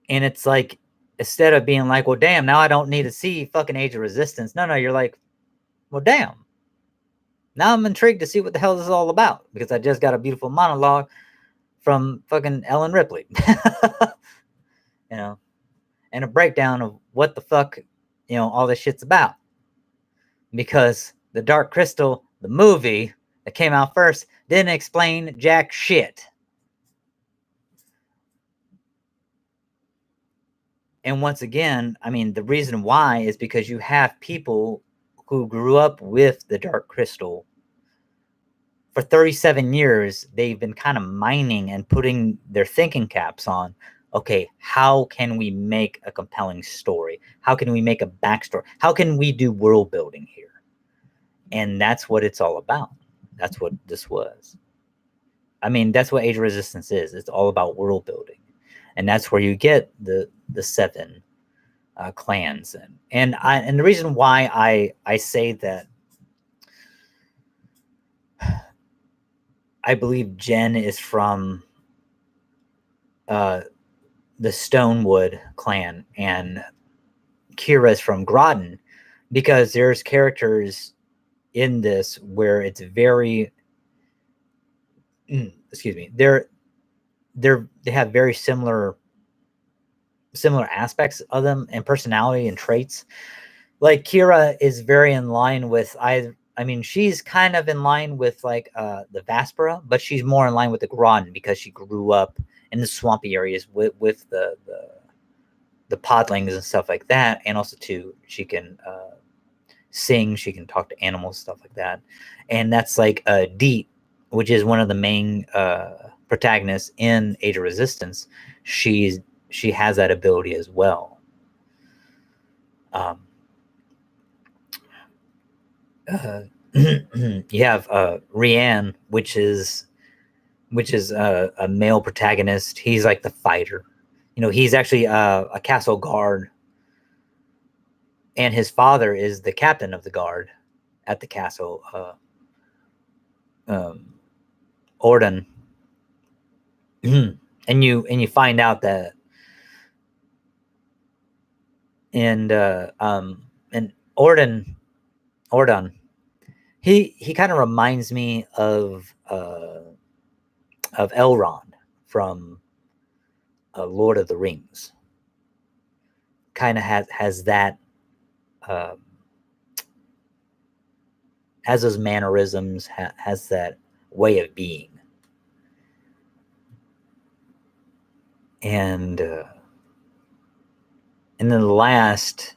And it's like, instead of being like, well, damn, now I don't need to see fucking Age of Resistance. No, you're like, well, damn. Now I'm intrigued to see what the hell this is all about, because I just got a beautiful monologue from fucking Ellen Ripley. And a breakdown of what the fuck, all this shit's about. Because the Dark Crystal, the movie that came out first, didn't explain jack shit. And once again, I mean, the reason why is because you have people who grew up with the Dark Crystal. For 37 years, they've been kind of mining and putting their thinking caps on, okay, how can we make a compelling story? How can we make a backstory? How can we do world building here? And that's what it's all about. That's what this was. I mean, that's what Age of Resistance is. It's all about world building. And that's where you get the 7 clans. And the reason why I say that I believe Jen is from the Stonewood clan and Kira is from Groton, because there's characters in this where it's very excuse me, they have very similar aspects of them and personality and traits. Like Kira is very in line with I mean, she's kind of in line with like the Vaspera, but she's more in line with the Groton because she grew up in the swampy areas with the podlings and stuff like that. And also too, she can sing, she can talk to animals, stuff like that. And that's like Deet, which is one of the main protagonists in Age of Resistance. She has that ability as well. You have Rian, which is a male protagonist. He's like the fighter. He's actually a castle guard, and his father is the captain of the guard at the castle. Orden, and you find out that and Ordon, He kind of reminds me of Elrond from Lord of the Rings. Kind of has that um, has those mannerisms, has that way of being, and then the last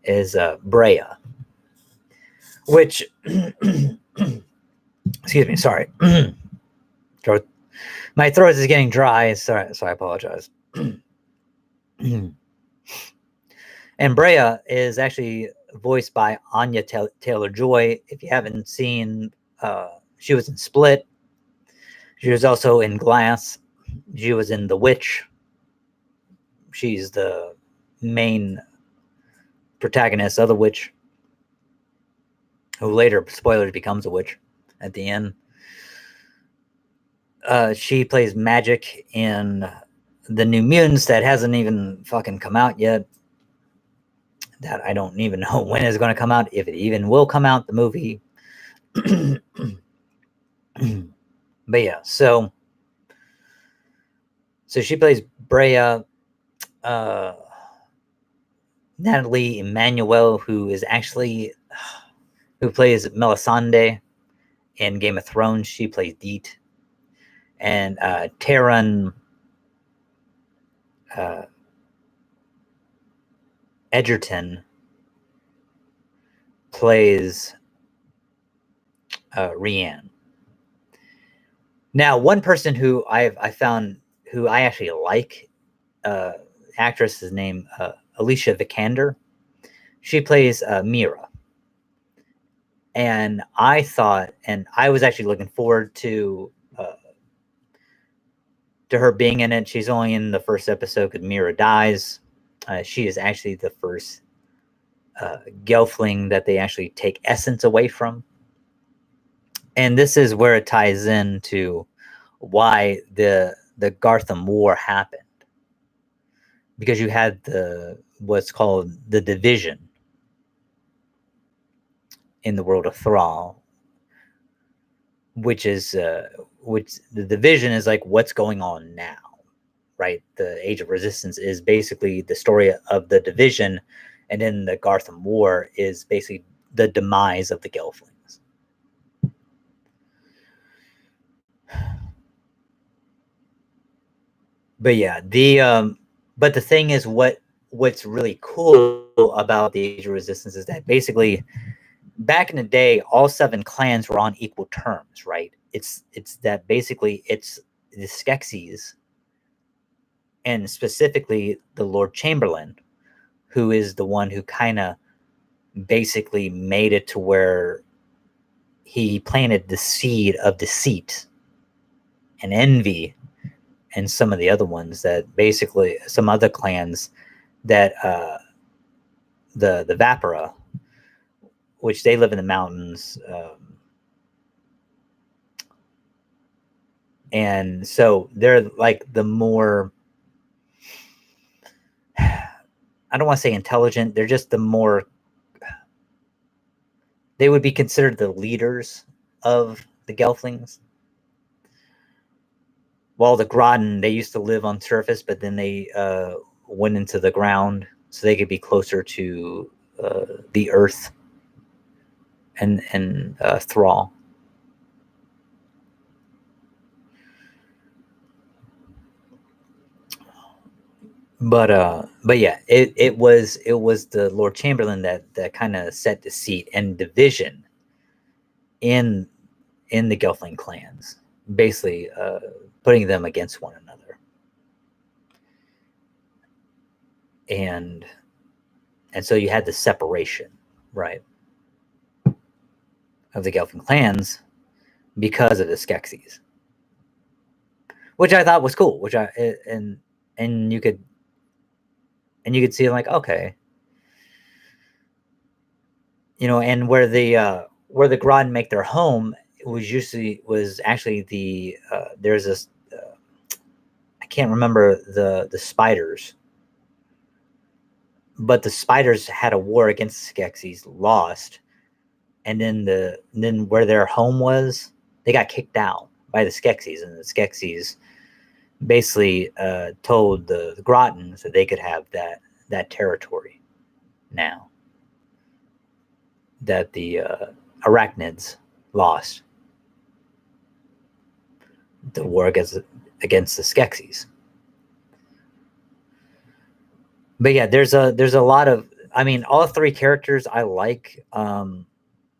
is Brea, which excuse me, sorry, throat, my throat is getting dry, so I apologize. And Brea is actually voiced by Anya Taylor-Joy. If you haven't seen, she was in Split. She was also in Glass. She was in The Witch. She's the main protagonist of The Witch, who later, spoilers, becomes a witch at the end. She plays Magic in the New Mutants that hasn't even fucking come out yet. That I don't even know when it's going to come out, if it even will come out, the movie. But yeah, so she plays Brea. Natalie Emmanuel, who is actually who plays Melisande in Game of Thrones, she plays Deet. And Taron Edgerton plays Rianne. Now, one person who I found who I actually like, actress is named Alicia Vikander. She plays Mira. And I thought, and I was actually looking forward to her being in it. She's only in the first episode because Mira dies. She is actually the first Gelfling that they actually take essence away from. And this is where it ties into why the Gartham War happened. Because you had what's called the Division in the world of Thrall, which the Division is like what's going on now, right? The Age of Resistance is basically the story of the Division, and then the Gartham War is basically the demise of the Gelflings. But yeah, but the thing is, what's really cool about the Age of Resistance is that basically back in the day, all 7 clans were on equal terms, right? It's that basically it's the Skeksis, and specifically the Lord Chamberlain, who is the one who kind of basically made it to where he planted the seed of deceit and envy and some of the other ones, that basically some other clans that the Vapora, which they live in the mountains, and so they're like the more, I don't want to say intelligent, they're just the more, they would be considered the leaders of the Gelflings. While the Groton, they used to live on surface, but then they went into the ground so they could be closer to the earth and Thrall. But yeah, it was the Lord Chamberlain that kind of set the seat and division in the Gelfling clans, basically putting them against one another. And so you had the separation, right, of the Gelfling clans because of the Skeksis, which I thought was cool. Which and you could see like, okay, and where the Groton make their home was actually the there's this I can't remember the spiders. But the spiders had a war against the Skeksis, lost, and then where their home was, they got kicked out by the Skeksis, and the Skeksis basically told the Grottons that they could have that territory now that the arachnids lost the war against the Skeksis. But yeah, there's a lot of, I mean, all three characters I like.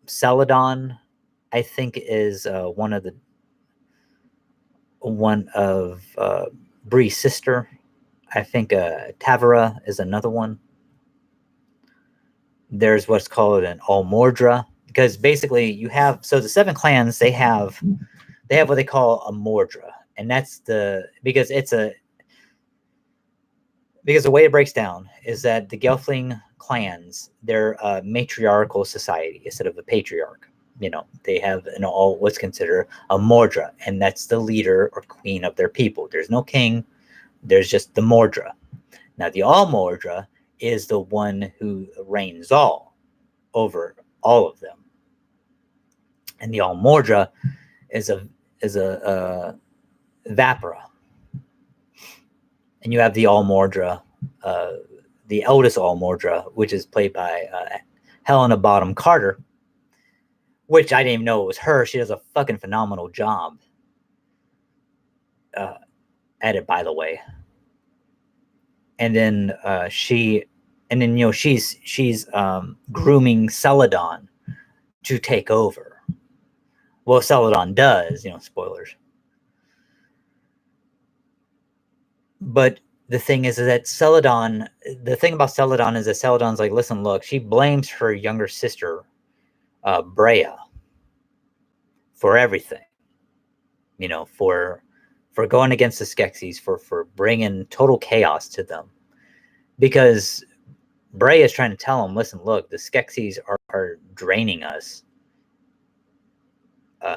Celadon, I think, is one of Bree's sister. I think Tavera is another one. There's what's called an Almordra, because basically you have, so the 7 clans, they have what they call a Mordra, and that's because the way it breaks down is that the Gelfling clans, they're a matriarchal society instead of a patriarch. They have what's considered a Mordra, and that's the leader or queen of their people. There's no king, there's just the Mordra. Now the Almordra is the one who reigns over all of them, and the Almordra is a Vapora, and you have the Almordra, the eldest Almordra, which is played by Helena Bonham Carter, which I didn't even know it was her. She does a fucking phenomenal job at it, by the way. And then she's grooming Celadon to take over. Well, Celadon does, spoilers. But the thing is that the thing about Celadon is that Celadon's like, listen, look, she blames her younger sister, Brea, for everything, for going against the Skeksis, for bringing total chaos to them, because Brea is trying to tell them, listen, look, the Skeksis are draining us,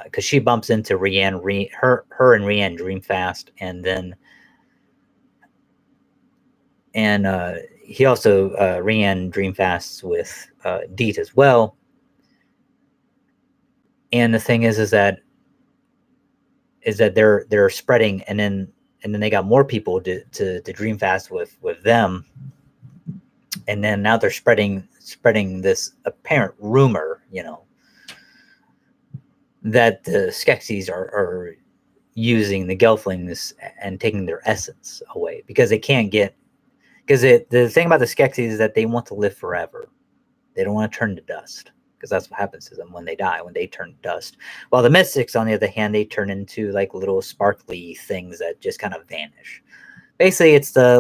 because she bumps into Rianne, her and Rianne dream fast, and then he also Rianne dream fasts with Deet as well. And the thing is that they're spreading, and then they got more people to dream fast with them, and then now they're spreading this apparent rumor, that the Skeksis are using the Gelflings and taking their essence away, because they can't get, because the thing about the Skeksis is that they want to live forever. They don't want to turn to dust, because that's what happens to them when they die, when they turn to dust. While the Mystics, on the other hand, they turn into like little sparkly things that just kind of vanish. Basically, it's the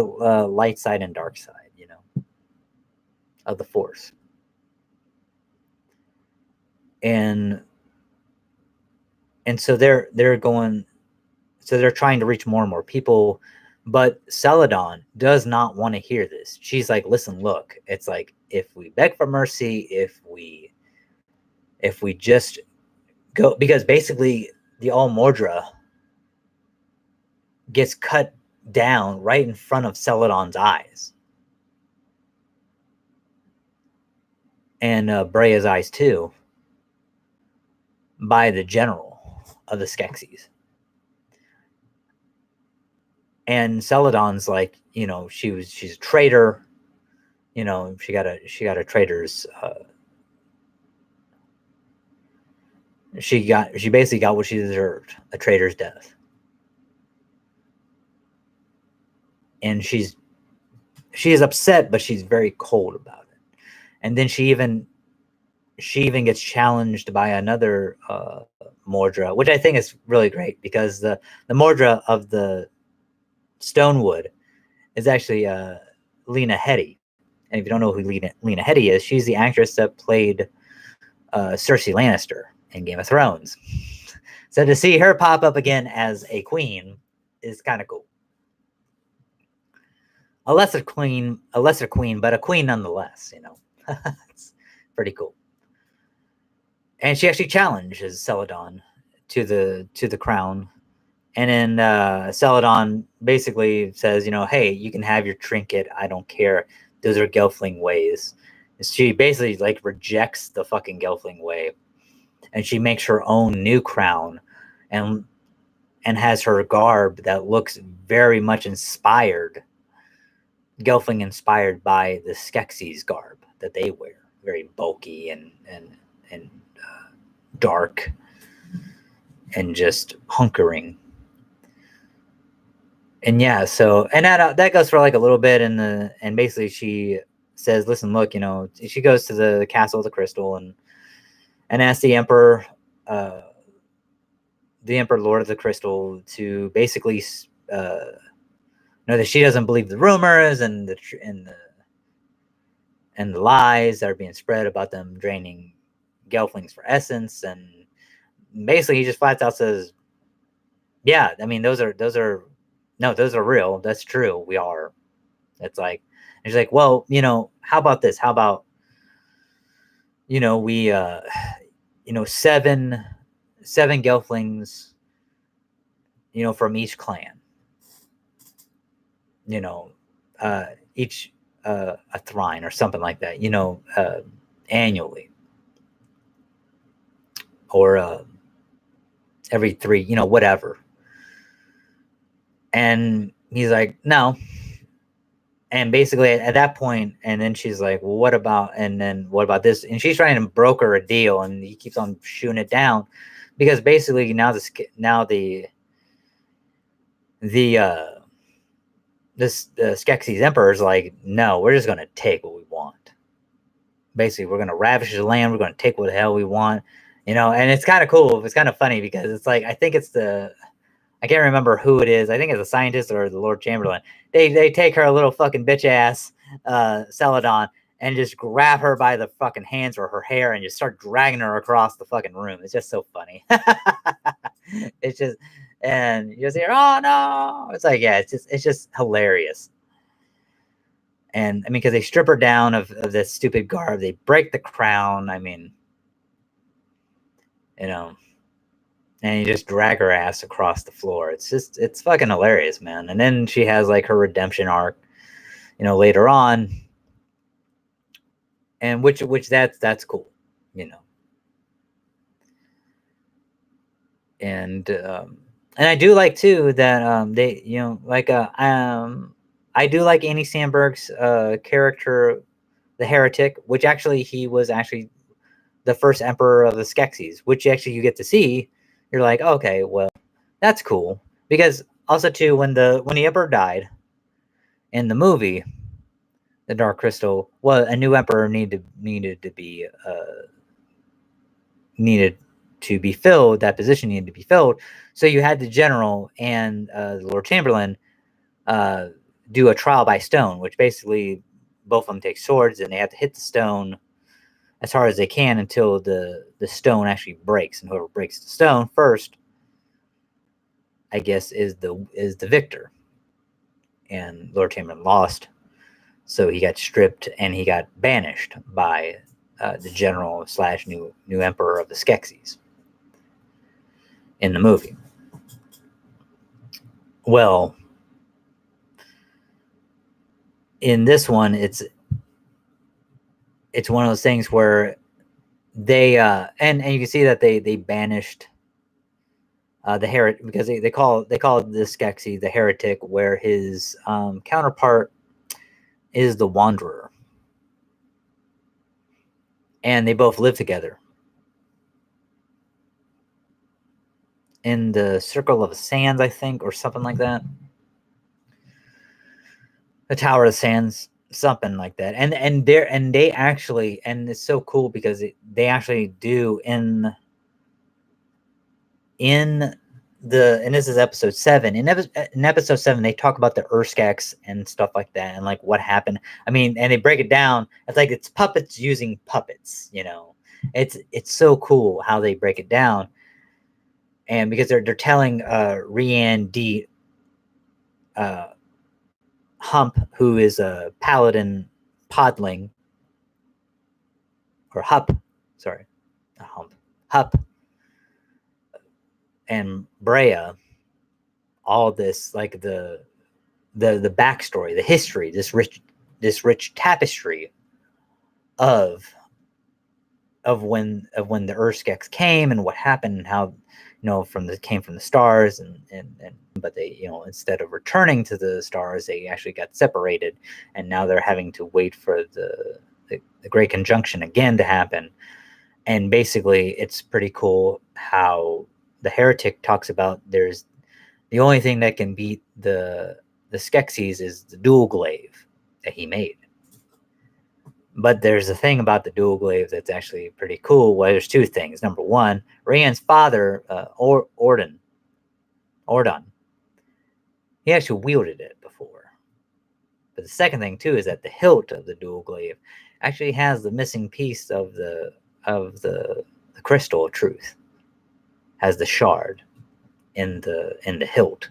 light side and dark side, of the Force. And so they're trying to reach more and more people, but Celadon does not want to hear this. She's like, listen, look, it's like, if we beg for mercy, if we just go, because basically the Almordra gets cut down right in front of Celadon's eyes, and Brea's eyes too, by the general of the Skeksis. And Celadon's like, she's a traitor, she got a traitor's she basically got what she deserved, a traitor's death. And she is upset, but she's very cold about it. And then she even gets challenged by another Mordra, which I think is really great, because the Mordra of the Stonewood is actually Lena Headey. And if you don't know who Lena Headey is, she's the actress that played Cersei Lannister in Game of Thrones. So to see her pop up again as a queen is kind of cool. A lesser queen, but a queen nonetheless, It's pretty cool. And she actually challenges Celadon to the crown. And then Celadon basically says, hey, you can have your trinket. I don't care. Those are Gelfling ways. She basically like rejects the fucking Gelfling way. and she makes her own new crown, and has her garb that looks very much inspired, Gelfling inspired by the Skeksis garb that they wear, very bulky and dark and just hunkering. And yeah, so and that goes for like a little bit, and basically she says, "Listen, look, she goes to the Castle of the Crystal and asks the Emperor, Lord of the Crystal, to basically know that she doesn't believe the rumors and the lies that are being spread about them draining Gelflings for essence." And basically, he just flat out says, "Yeah, I mean, those are real. That's true. We are." It's like, and she's like, "Well, how about this? How about, we, seven Gelflings, from each clan, each a thrine or something like that, annually, or every 3, whatever." And he's like, "No." And basically at that point, and then she's like, "Well, what about this?" And she's trying to broker a deal, and he keeps on shooting it down, because basically now the Skeksis Emperor is like, "No, we're just gonna take what we want. Basically, we're gonna ravish the land. We're gonna take what the hell we want." And it's kind of cool. It's kind of funny because it's like, I think it's I can't remember who it is. I think it's a scientist or the Lord Chamberlain. They take her little fucking bitch ass, Celadon, and just grab her by the fucking hands or her hair and just start dragging her across the fucking room. It's just so funny. It's just, and you just hear, "Oh no!" It's like, yeah, it's just hilarious. And I mean, because they strip her down of this stupid garb, they break the crown. I mean, and you just drag her ass across the floor. It's fucking hilarious, man. And then she has like her redemption arc, later on, and which that's cool, and I do like too that they like I do like Andy Samberg's character, the heretic, which actually he was actually the first emperor of the Skeksis, which actually you get to see. You're like, okay, well, that's cool, because also too, when the emperor died in the movie, The Dark Crystal, well, a new emperor needed to be filled. That position needed to be filled, so you had the general and the Lord Chamberlain do a trial by stone, which basically both of them take swords and they have to hit the stone as hard as they can until the stone actually breaks, and whoever breaks the stone first, I guess, is the victor. And Lord Chamberlain lost, so he got stripped and he got banished by the general / new emperor of the Skeksis in the movie. Well, in this one, it's one of those things where they and you can see that they banished the heretic, because they call the Skeksis the heretic, where his counterpart is the wanderer, and they both live together in the Circle of the Sands, I think, or something like that. The Tower of the Sands, something like that. And they actually, and it's so cool because they actually do in this is episode 7. In episode 7, they talk about the Urskeks and stuff like that, and like what happened. I mean, and they break it down. It's like it's puppets using puppets. It's so cool how they break it down, and because they're telling Rian D. Hump, who is a paladin podling, or Hup, sorry, not Hump, Hup, and Brea, all this, like the backstory, the history, this rich tapestry of of when the Urskeks came and what happened and how came from the stars and but they instead of returning to the stars they actually got separated, and now they're having to wait for the Great Conjunction again to happen. And basically it's pretty cool how the heretic talks about there's the only thing that can beat the Skeksis is the dual glaive that he made. But there's a thing about the dual glaive that's actually pretty cool. Well, there's two things. Number one, Rhiann's father, Ordon, he actually wielded it before. But the second thing too is that the hilt of the dual glaive actually has the missing piece of the crystal of truth. Has the shard in the hilt.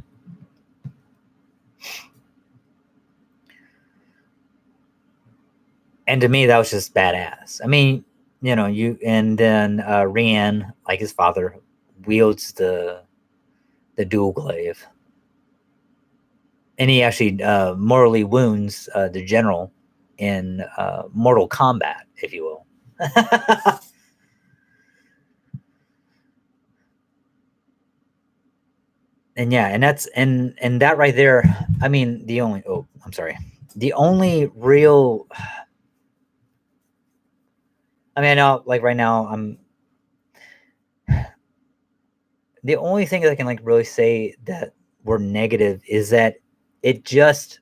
And to me, that was just badass. I mean, and then Rhiann, like his father, wields the dual glaive. And he actually mortally wounds the general in mortal combat, if you will. And yeah, and that's and that right there, I mean, the only real, I mean, I know, like right now, the only thing that I can like really say that were negative is that it just,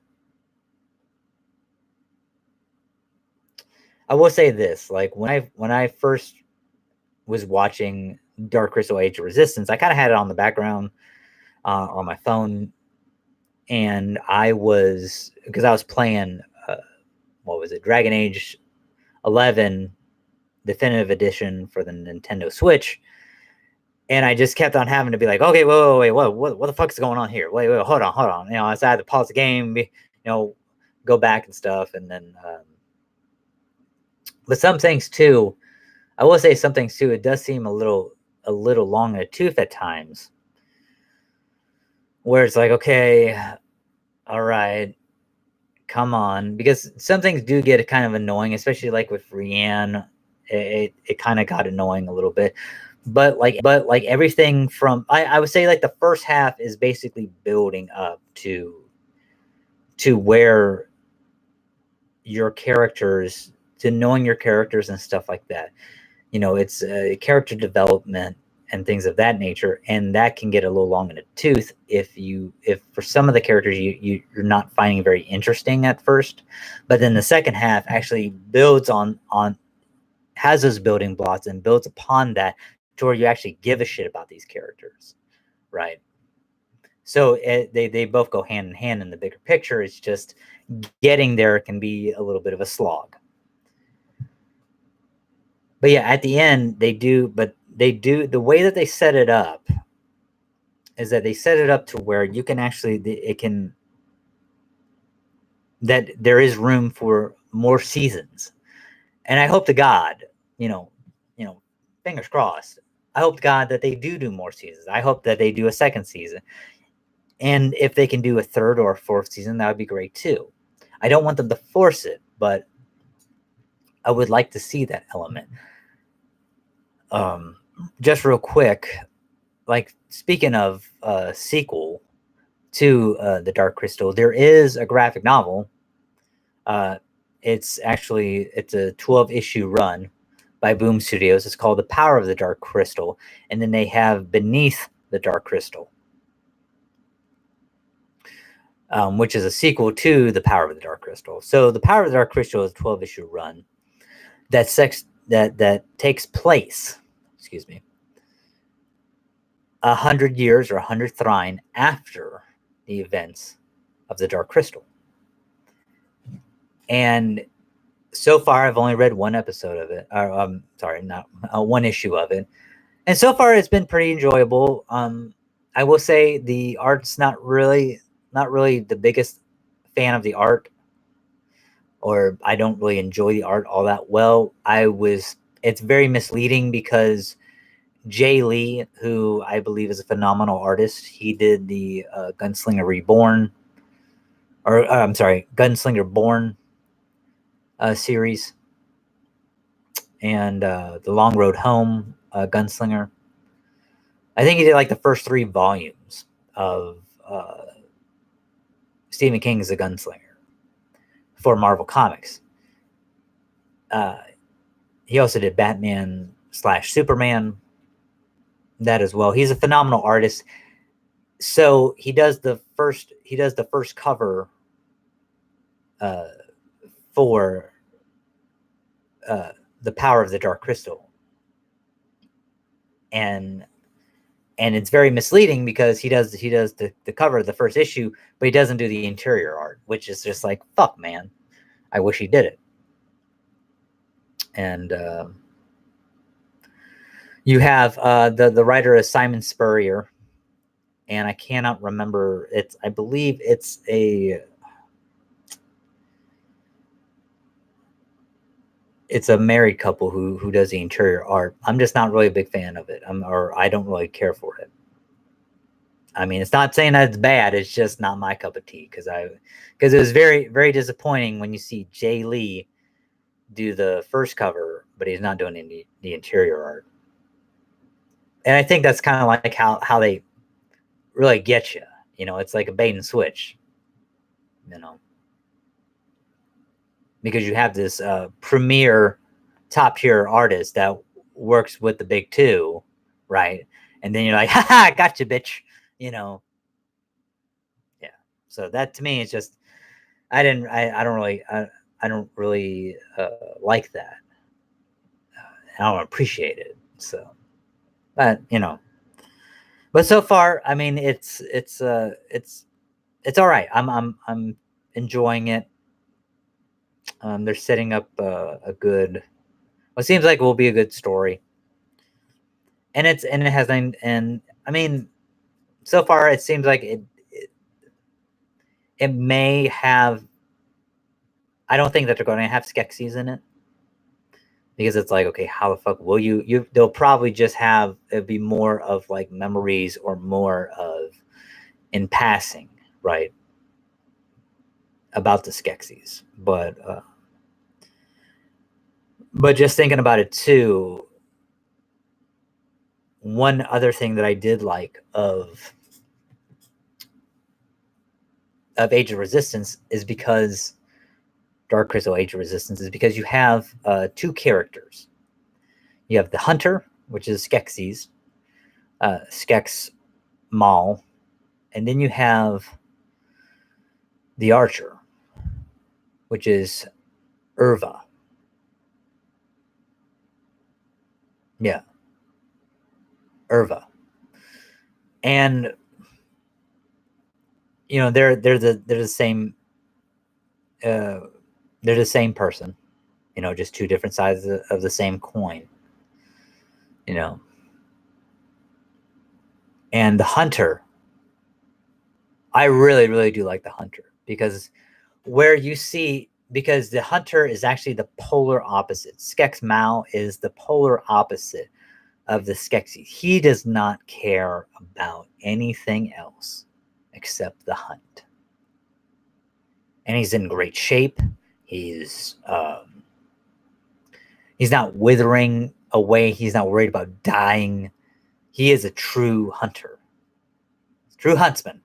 I will say this, like when I first was watching Dark Crystal Age of Resistance, I kind of had it on the background on my phone, and because I was playing what was it, Dragon Age 11 Definitive Edition for the Nintendo Switch, and I just kept on having to be like, okay, wait, what the fuck is going on here? Wait, hold on. I had to pause the game, go back and stuff, and then. But some things too, I will say some things too. It does seem a little long in the tooth at times, where it's like, okay, all right, come on, because some things do get kind of annoying, especially like with Rhiann. It kind of got annoying a little bit, but like everything from I would say like the first half is basically building up to where your characters, to knowing your characters and stuff like that. It's character development and things of that nature, and that can get a little long in the tooth if for some of the characters you're not finding very interesting at first, but then the second half actually builds has those building blocks and builds upon that to where you actually give a shit about these characters, right? So they both go hand in hand in the bigger picture. It's just getting there can be a little bit of a slog. But yeah, at the end the way that they set it up is that they set it up to where you can actually that there is room for more seasons. And I hope to God, fingers crossed, I hope to God that they do more seasons. I hope that they do a second season. And if they can do a third or a fourth season, that would be great too. I don't want them to force it, but I would like to see that element. Just real quick, like speaking of sequel to the Dark Crystal, there is a graphic novel. It's a 12-issue run by Boom Studios. It's called The Power of the Dark Crystal, and then they have Beneath the Dark Crystal, which is a sequel to The Power of the Dark Crystal. So The Power of the Dark Crystal is a 12-issue run that takes place, 100 years or 100 Thrine after the events of the Dark Crystal. And so far, I've only read one episode of it. One issue of it. And so far, it's been pretty enjoyable. I will say the art's not really the biggest fan of the art, or I don't really enjoy the art all that well. It's very misleading because Jay Lee, who I believe is a phenomenal artist, he did the Gunslinger Reborn, Gunslinger Born series, and The Long Road Home, Gunslinger. I think he did like the first 3 volumes of Stephen King's The Gunslinger for Marvel Comics. He also did Batman / Superman, that as well. He's a phenomenal artist. So he does the first cover for The Power of the Dark Crystal, and it's very misleading because he does the cover of the first issue, but he doesn't do the interior art, which is just like, fuck, man, I wish he did it. And you have the writer is Simon Spurrier, and I cannot remember. I believe it's a married couple who does the interior art. I'm just not really a big fan of it. I don't really care for it. I mean, it's not saying that it's bad. It's just not my cup of tea because it was very, very disappointing when you see Jay Lee do the first cover, but he's not doing the interior art. And I think that's kind of like how they really get you. You know, it's like a bait and switch. You know, because you have this premier top tier artist that works with the big two, right? And then you're like, haha, gotcha, bitch. You know, yeah. So that to me is just, I don't really like that. I don't appreciate it. So, but you know, but so far, I mean, it's all right. I'm enjoying it. They're setting up a good, what seems like it will be a good story, and it has, and I mean, so far it seems like it may have. I don't think that they're going to have Skeksis in it, because it's like, okay, how the fuck will you? They'll probably just have it be more of like memories or more of in passing, right? About the Skeksis, but just thinking about it too. One other thing that I did like of Age of Resistance is because Dark Crystal Age of Resistance is because you have 2 characters. You have the Hunter, which is Skeksis, Skeks Maul, and then you have the Archer, which is Irva. Yeah, Irva. And you know, they're the same they're the same person, you know, just 2 different sides of the same coin, you know. And the Hunter, I really, really do like the Hunter, because because the Hunter is actually the polar opposite. Skeks Mao is the polar opposite of the Skeksis. He does not care about anything else except the hunt. And he's in great shape. He's not withering away. He's not worried about dying. He is a true hunter, true huntsman.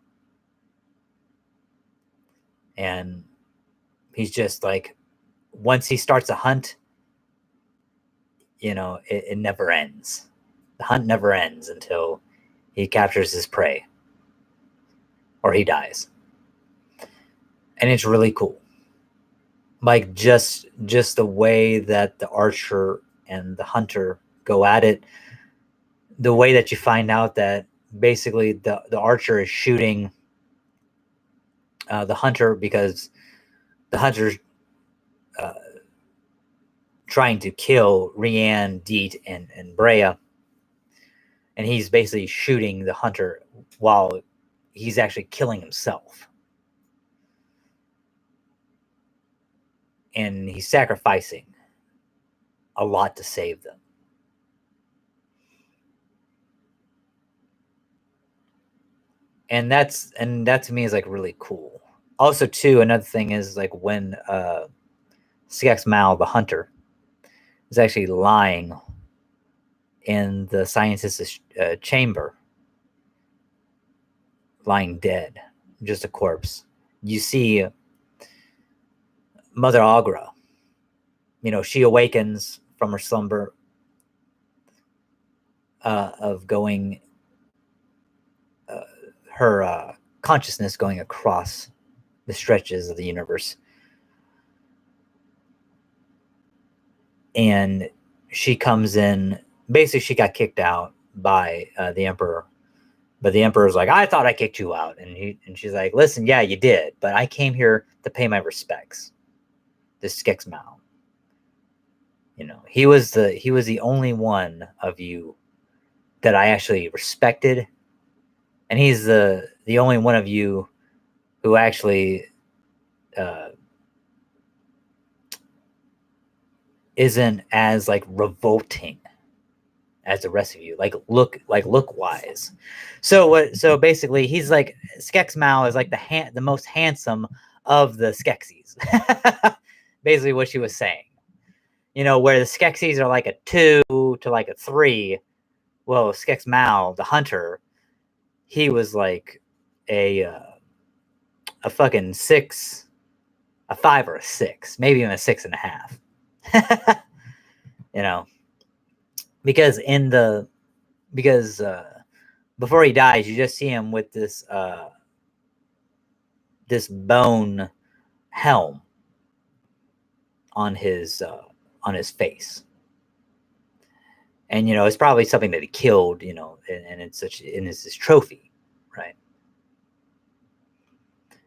And he's just like, once he starts a hunt, you know, it never ends. The hunt never ends until he captures his prey or he dies. And it's really cool. Like just the way that the Archer and the Hunter go at it, the way that you find out that basically the Archer is shooting the Hunter because the Hunter's trying to kill Rianne, Deet, and Brea, and he's basically shooting the Hunter while he's actually killing himself, and he's sacrificing a lot to save them. And that to me is like really cool. Also, too, another thing is like when Skeks Mao, the Hunter, was actually lying in the scientist's chamber, lying dead, just a corpse. You see Mother Agra. She awakens from her slumber of going, her consciousness going across the stretches of the universe. And she comes in, basically she got kicked out by the Emperor. But the Emperor's like, I thought I kicked you out. And she's like, listen, yeah, you did. But I came here to pay my respects. This Skex Mao. He was the only one of you that I actually respected. And he's the only one of you who actually isn't as like revolting as the rest of you, look wise. So basically he's like, Skex Mao is like the most handsome of the Skeksis. Basically what she was saying. Where the Skeksis are like a 2 to like a 3. Well, Skex Mao, the hunter, he was like a fucking 6, a 5 or a 6, maybe even a 6.5. Because before he dies, you just see him with this bone helm on his face. And it's probably something that he killed, and it's his trophy, right?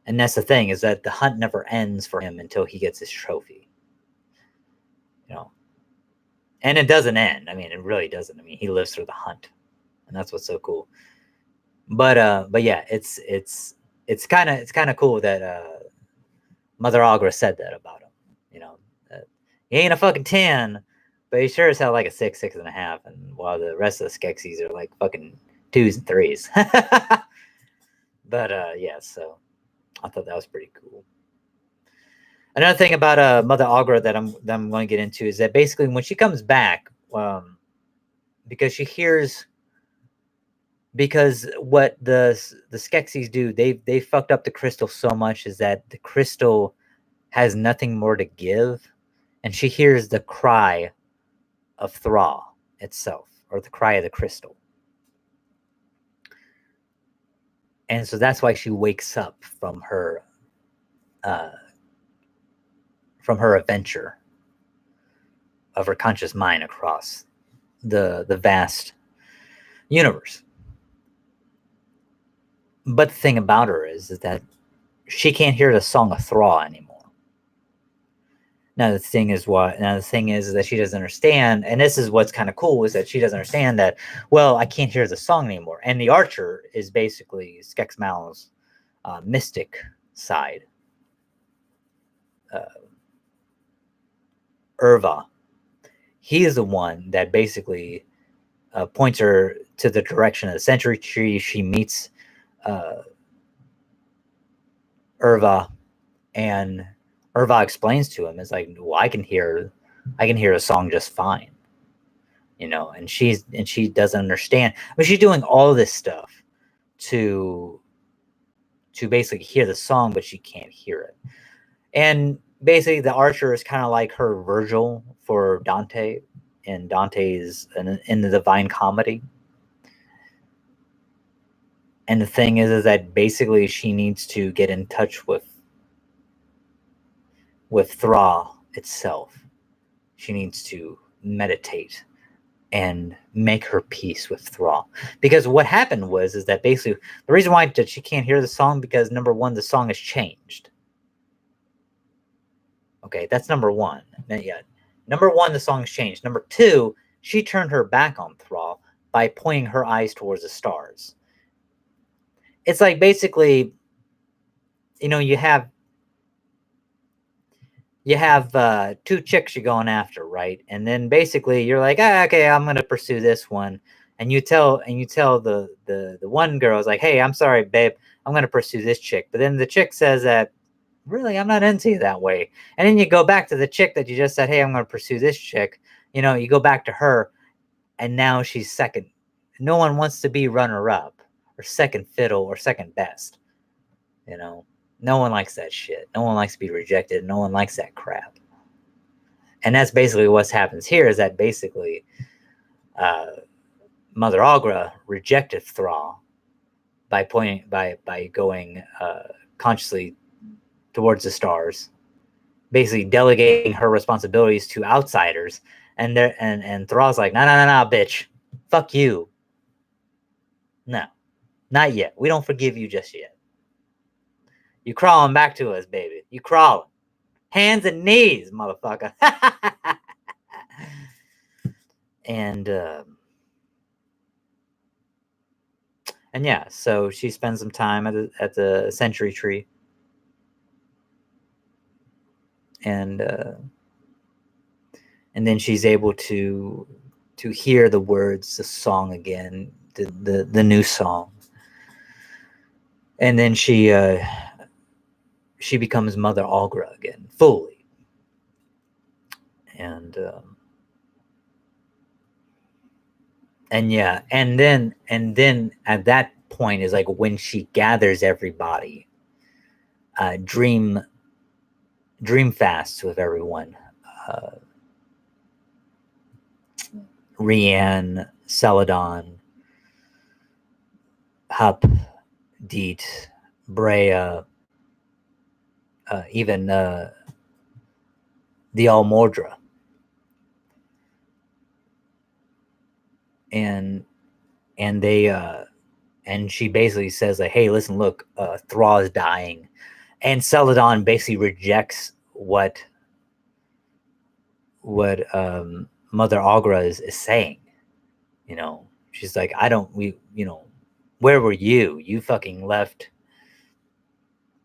And that's the thing, is that the hunt never ends for him until he gets his trophy. And it doesn't end. I mean, it really doesn't. I mean, he lives through the hunt, and that's what's so cool. But yeah, it's kind of cool that Mother Agra said that about him. He ain't a fucking 10, but he sure as hell like a 6, 6.5, and while the rest of the Skeksis are like fucking 2s and 3s. But yeah, so I thought that was pretty cool. Another thing about Mother Agra that I'm going to get into is that basically when she comes back, because she hears, because what the Skeksis do, they fucked up the crystal so much is that the crystal has nothing more to give, and she hears the cry of Thra itself, or the cry of the crystal. And so that's why she wakes up from her adventure of her conscious mind across the vast universe. But the thing about her is that she can't hear the song of Thra anymore. Now the thing is that she doesn't understand, and this is what's kind of cool, is that she doesn't understand that, well, I can't hear the song anymore. And the archer is basically Skex Mao's mystic side. Urva. He is the one that basically points her to the direction of the Century Tree. She meets Urva, and Urva explains to him, it's like, well, I can hear a song just fine, and she doesn't understand. But she's doing all this stuff to basically hear the song, but she can't hear it. And basically the archer is kind of like her Virgil for Dante in Dante's in the Divine Comedy. And the thing is that basically she needs to get in touch with Thra itself. She needs to meditate and make her peace with Thra. Because what happened is that basically the reason why that she can't hear the song, because number one, the song has changed. Okay, that's number one. Yeah. Number one, the song's changed. Number two, she turned her back on Thra by pointing her eyes towards the stars. It's like basically, you have two chicks you're going after, right? And then basically you're like, okay, I'm gonna pursue this one. And you tell the one girl is like, hey, I'm sorry, babe, I'm gonna pursue this chick. But then the chick says that, really, I'm not into you that way. And then you go back to the chick that you just said, hey, I'm going to pursue this chick. You know, you go back to her, and now she's second. No one wants to be runner up or second fiddle or second best. You know, no one likes that shit. No one likes to be rejected. No one likes that crap. And that's basically what happens here. Is that basically Mother Agra rejected Thrall by going consciously towards the stars, basically delegating her responsibilities to outsiders. And Thrall's like, no, bitch, fuck you. No, not yet. We don't forgive you just yet. You crawling back to us, baby. You crawling. Hands and knees, motherfucker. and yeah, so she spends some time at the Century Tree, and then she's able to hear the words, the song again, the new song, and then she becomes Mother Algra again, fully, and yeah, and then at that point is like when she gathers everybody, dream fasts with everyone, Rianne, Celadon, Hup, Deet, Brea, even the Almordra, and they and she basically says like, hey, listen, look, Thraw is dying, and Celadon basically rejects what Mother Agra is saying. You know, she's like, where were you? You fucking left,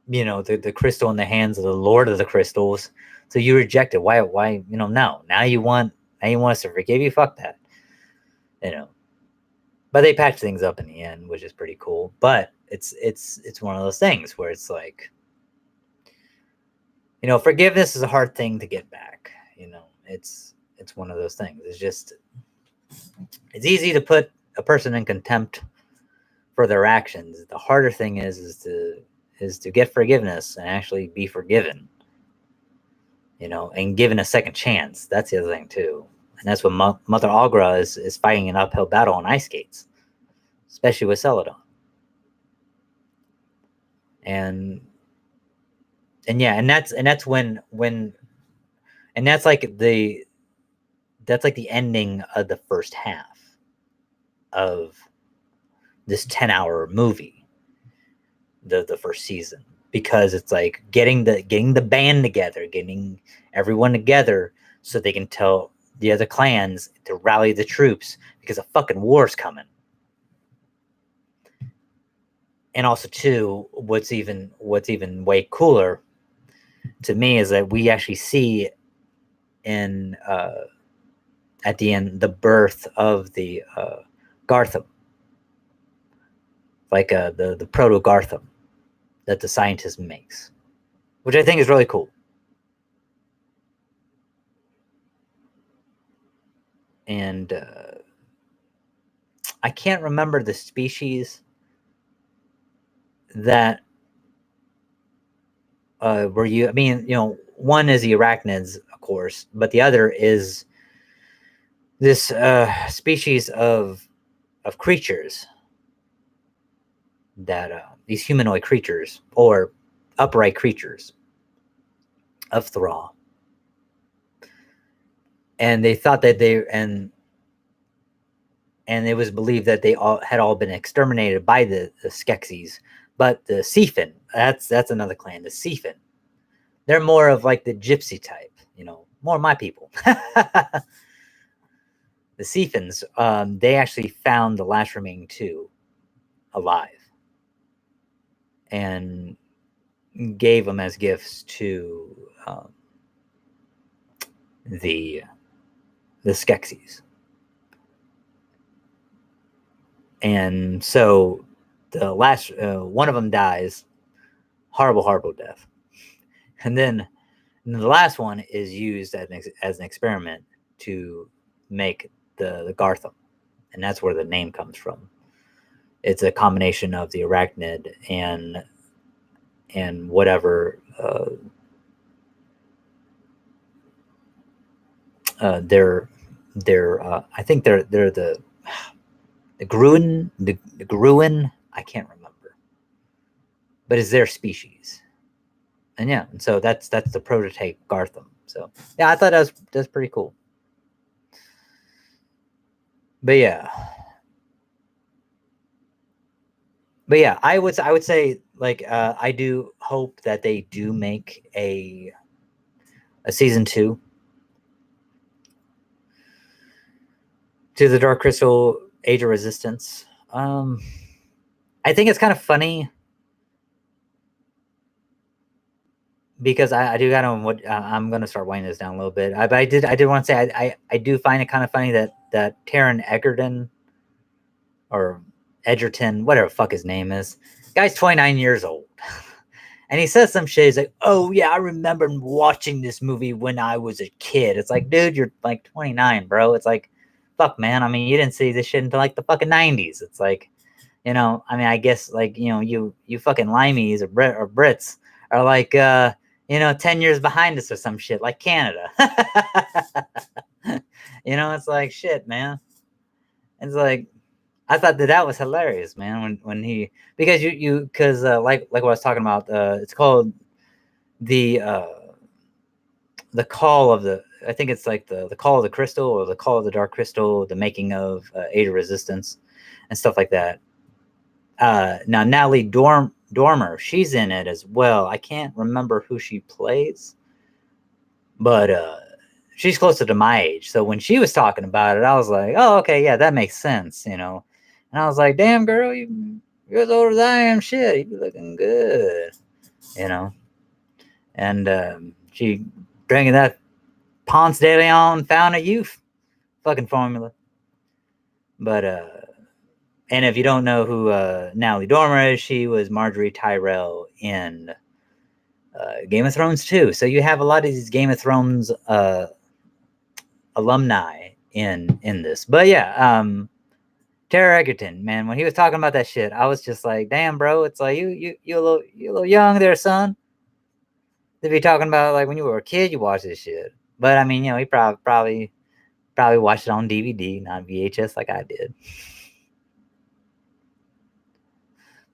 the crystal in the hands of the Lord of the Crystals. So you reject it. Why, no. Now you want us to forgive you? Fuck that. But they patch things up in the end, which is pretty cool. But it's one of those things where it's like, forgiveness is a hard thing to get back. It's one of those things. It's easy to put a person in contempt for their actions. The harder thing is to get forgiveness and actually be forgiven, and given a second chance. That's the other thing too. And that's what Mother Agra is fighting an uphill battle on ice skates, especially with Celadon. And yeah, and that's when and that's like the ending of the first half of this 10-hour movie, the first season, because it's like getting the band together, getting everyone together so they can tell the other clans to rally the troops because a fucking war's coming. And also too, what's even way cooler to me is that we actually see in at the end the birth of the Gartham, like the proto Gartham that the scientist makes, which I think is really cool. And I can't remember the species that were you. I mean, one is the arachnids, of course, but the other is this species of creatures that these humanoid creatures or upright creatures of Thrall. And they thought that and it was believed that they had all been exterminated by the Skeksis. But the Seafin, that's another clan, the Seafin. They're more of like the gypsy type, more my people. The Seafins, they actually found the last remaining two alive and gave them as gifts to the Skeksis. And so the last one of them dies, horrible death, and then the last one is used as an experiment to make the Gartham, and that's where the name comes from. It's a combination of the arachnid and whatever they're I think they're the Gruen, the Gruen, I can't remember, but it's their species. And yeah, and so that's the prototype Gartham. So yeah, I thought that's pretty cool. But yeah, I would say like I do hope that they do make a season 2 to the Dark Crystal Age of Resistance. I think it's kind of funny because I do kind of what I'm gonna start winding this down a little bit. But I did want to say I do find it kind of funny that Taron Egerton or Edgerton, whatever the fuck his name is, guy's 29 years old. And he says some shit. He's like, "Oh yeah, I remember watching this movie when I was a kid." It's like, dude, you're like 29, bro. It's like, fuck, man. I mean, you didn't see this shit until like the fucking 90s. It's like, you know, I mean, I guess like, you know, you fucking limeys or Brits are like, you know, 10 years behind us or some shit, like Canada. You know, it's like, shit, man. It's like, I thought that was hilarious, man. When he, because because like what I was talking about, it's called the call of the, I think it's like the call of the crystal or the call of the dark crystal, the making of Age of Resistance and stuff like that. Now Natalie Dormer, she's in it as well. I can't remember who she plays, but she's closer to my age. So when she was talking about it, I was like, oh, okay, yeah, that makes sense, you know. And I was like, damn, girl, you're as old as I am. Shit, you be looking good, you know. And she drinking that Ponce de Leon Fountain of Youth fucking formula. But and if you don't know who Natalie Dormer is, she was Marjorie Tyrell in Game of Thrones too. So you have a lot of these Game of Thrones alumni in this. But yeah, Taron Egerton, man, when he was talking about that shit, I was just like, damn, bro, it's like you a little young there, son. To be talking about like when you were a kid, you watched this shit. But I mean, you know, he probably watched it on DVD, not VHS, like I did.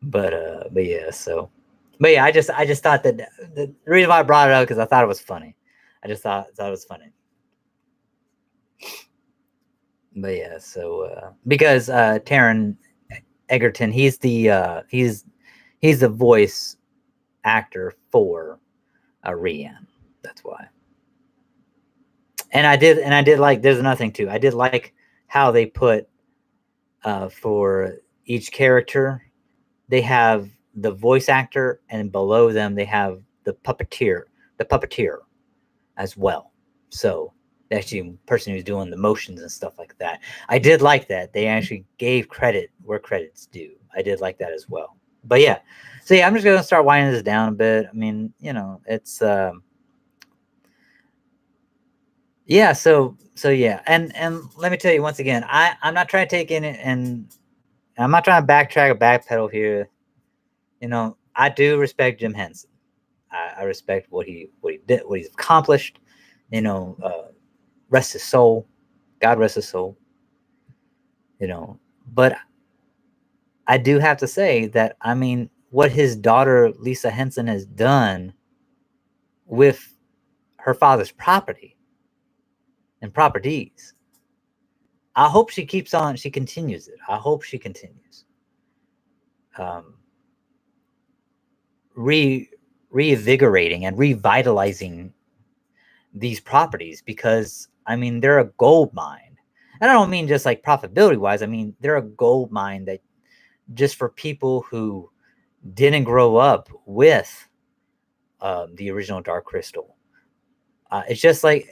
But yeah, so, but yeah, I just thought that the reason why I brought it up because I thought it was funny. I just thought it was funny. But yeah, so because Taron Egerton, he's the voice actor for Rian. That's why. And I did like. There's another thing too. I did like how they put for each character, they have the voice actor, and below them they have the puppeteer as well. So actually person who's doing the motions and stuff like that. I did like that. They actually gave credit where credit's due. I did like that as well. But yeah. So yeah, I'm just gonna start winding this down a bit. I mean, you know, it's yeah, so yeah. And let me tell you once again, I'm not trying to take in it and I'm not trying to backtrack or backpedal here. You know, I do respect Jim Henson. I respect what he did, what he's accomplished. You know, rest his soul. God rest his soul. You know, but I do have to say that, I mean, what his daughter Lisa Henson has done with her father's property and properties, I hope she keeps on. She continues it. I hope she continues. Reinvigorating and revitalizing these properties, because I mean they're a gold mine. And I don't mean just like profitability wise. I mean they're a gold mine that just for people who didn't grow up with the original Dark Crystal. It's just like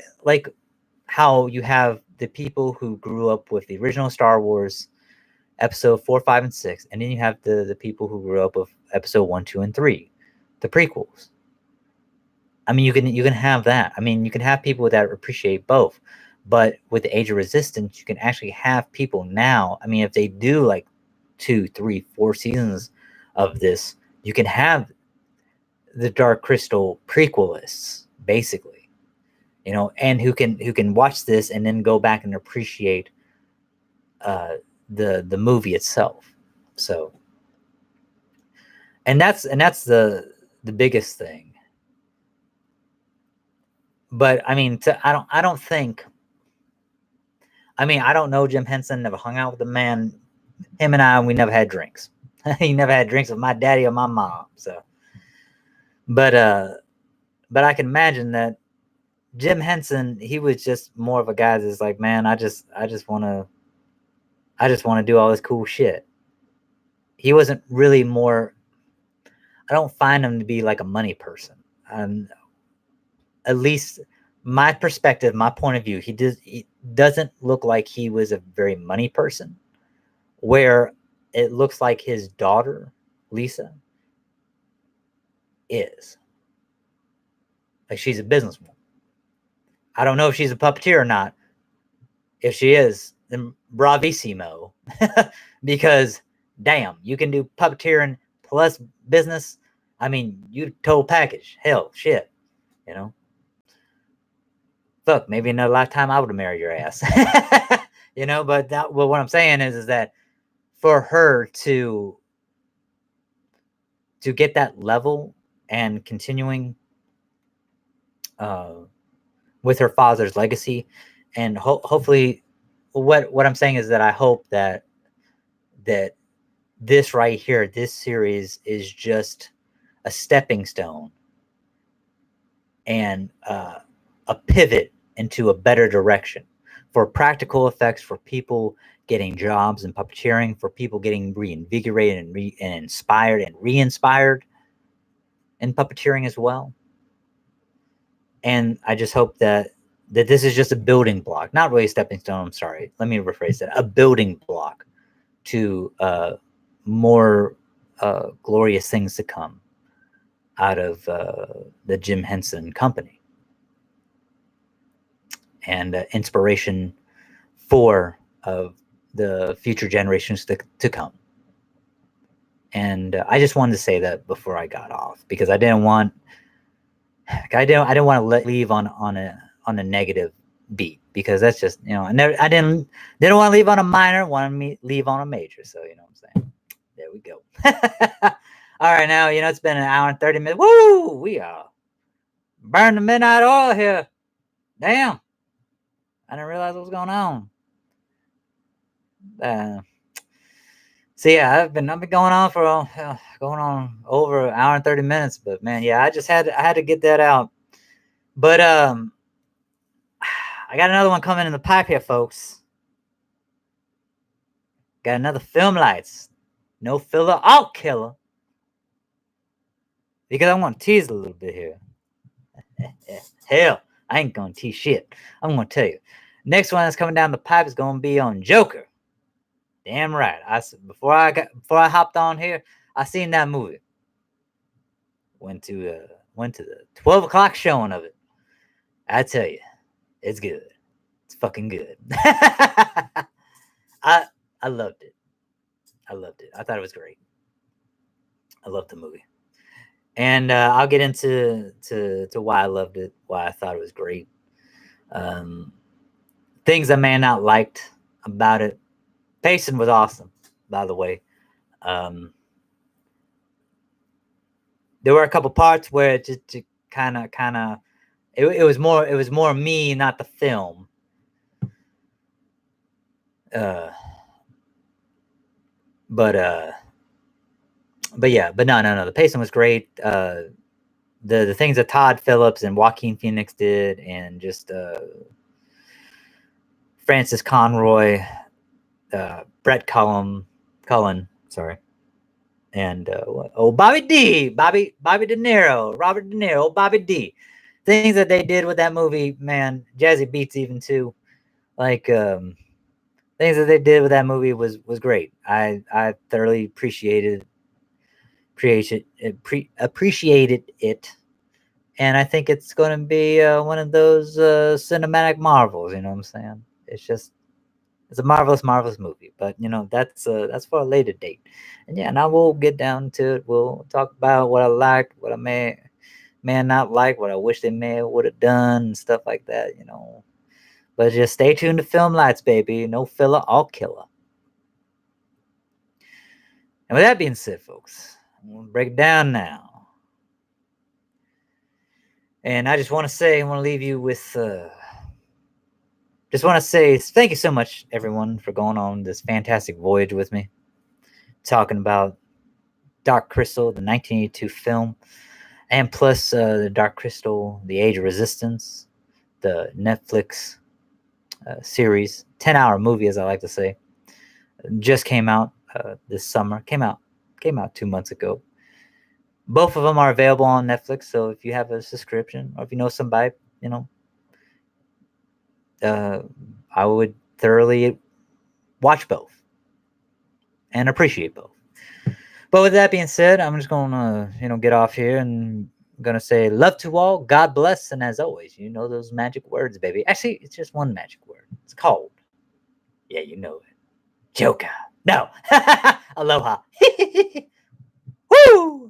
how you have the people who grew up with the original Star Wars episode 4, 5, and 6, and then you have the people who grew up with episode 1, 2, and 3, the prequels. I mean, you can have that. I mean, you can have people that appreciate both, But with the Age of Resistance, you can actually have people now. I mean, if they do like 2, 3, 4 seasons of this, you can have the Dark Crystal prequelists, basically, and who can watch this and then go back and appreciate the movie itself. So, and that's the biggest thing. But I mean, I don't think. I mean, I don't know Jim Henson. Never hung out with the man. Him and we never had drinks. He never had drinks with my daddy or my mom. So, but I can imagine that Jim Henson, he was just more of a guy that's like, man, I just want to do all this cool shit. He wasn't really more. I don't find him to be like a money person. At least my perspective, my point of view, he doesn't look like he was a very money person. Where it looks like his daughter, Lisa, is. Like she's a businesswoman. I don't know if she's a puppeteer or not. If she is, then bravissimo. Because, damn, you can do puppeteering plus business. I mean, you total package. Hell, shit. Fuck, maybe in another lifetime I would have married your ass. But what I'm saying is that for her to get that level and continuing with her father's legacy, and hopefully, what I'm saying is that I hope that this right here, this series, is just a stepping stone and a pivot into a better direction for practical effects, for people getting jobs in puppeteering, for people getting reinvigorated and inspired and re-inspired in puppeteering as well. And I just hope that this is just a building block, not really a stepping stone. I'm sorry. Let me rephrase that. A building block to more glorious things to come out of the Jim Henson Company, and inspiration for the future generations to come. And I just wanted to say that before I got off, because I didn't want to leave on a negative beat, because that's just, I didn't want to leave on a minor, wanted me leave on a major. So what I'm saying. There we go. All right, now it's been an hour and 30 minutes. Woo! We are burning the midnight oil here. Damn, I didn't realize what was going on. So yeah, I've been going on for over an hour and 30 minutes. But man, yeah, I had to get that out. But I got another one coming in the pipe here, folks. Got another Filmlites, no filler, alt killer. Because I want to tease a little bit here. Hell, I ain't gonna tease shit. I'm gonna tell you. Next one that's coming down the pipe is gonna be on Joker. Damn right. Before I hopped on here, I seen that movie. Went to the 12 o'clock showing of it. I tell you, it's good. It's fucking good. I loved it. I thought it was great. I loved the movie. And I'll get into why I loved it, why I thought it was great. Things I may have not liked about it. Pacing was awesome, by the way. There were a couple parts where it just kind of it was more me, not the film. But yeah, but no. The pacing was great. The things that Todd Phillips and Joaquin Phoenix did, and just Francis Conroy, Brett Cullen, sorry, and Bobby De Niro, Robert De Niro, Bobby D. Things that they did with that movie, man, Jazzy Beats even too. Like things that they did with that movie was great. I thoroughly appreciated it, And I think it's going to be one of those cinematic marvels. You know what I'm saying? It's a marvelous, marvelous movie. But that's for a later date. And yeah, and I will get down to it. We'll talk about what I liked, what I may not like, what I wish they may would have done, and stuff like that. But just stay tuned to Filmlites, baby. No filler, all killer. And with that being said, folks, I'm gonna break it down now. And I just want to leave you with. Just want to say thank you so much, everyone, for going on this fantastic voyage with me, talking about Dark Crystal, the 1982 film, and plus the Dark Crystal, The Age of Resistance, the Netflix series, 10-hour movie, as I like to say, just came out this summer. Came out 2 months ago. Both of them are available on Netflix, so if you have a subscription or if you know somebody, I would thoroughly watch both and appreciate both. But with that being said, I'm just gonna get off here and I'm gonna say love to all, God bless, and as always, you know those magic words, baby. Actually, it's just one magic word. It's called, yeah, you know it, Joker. No, aloha. Woo!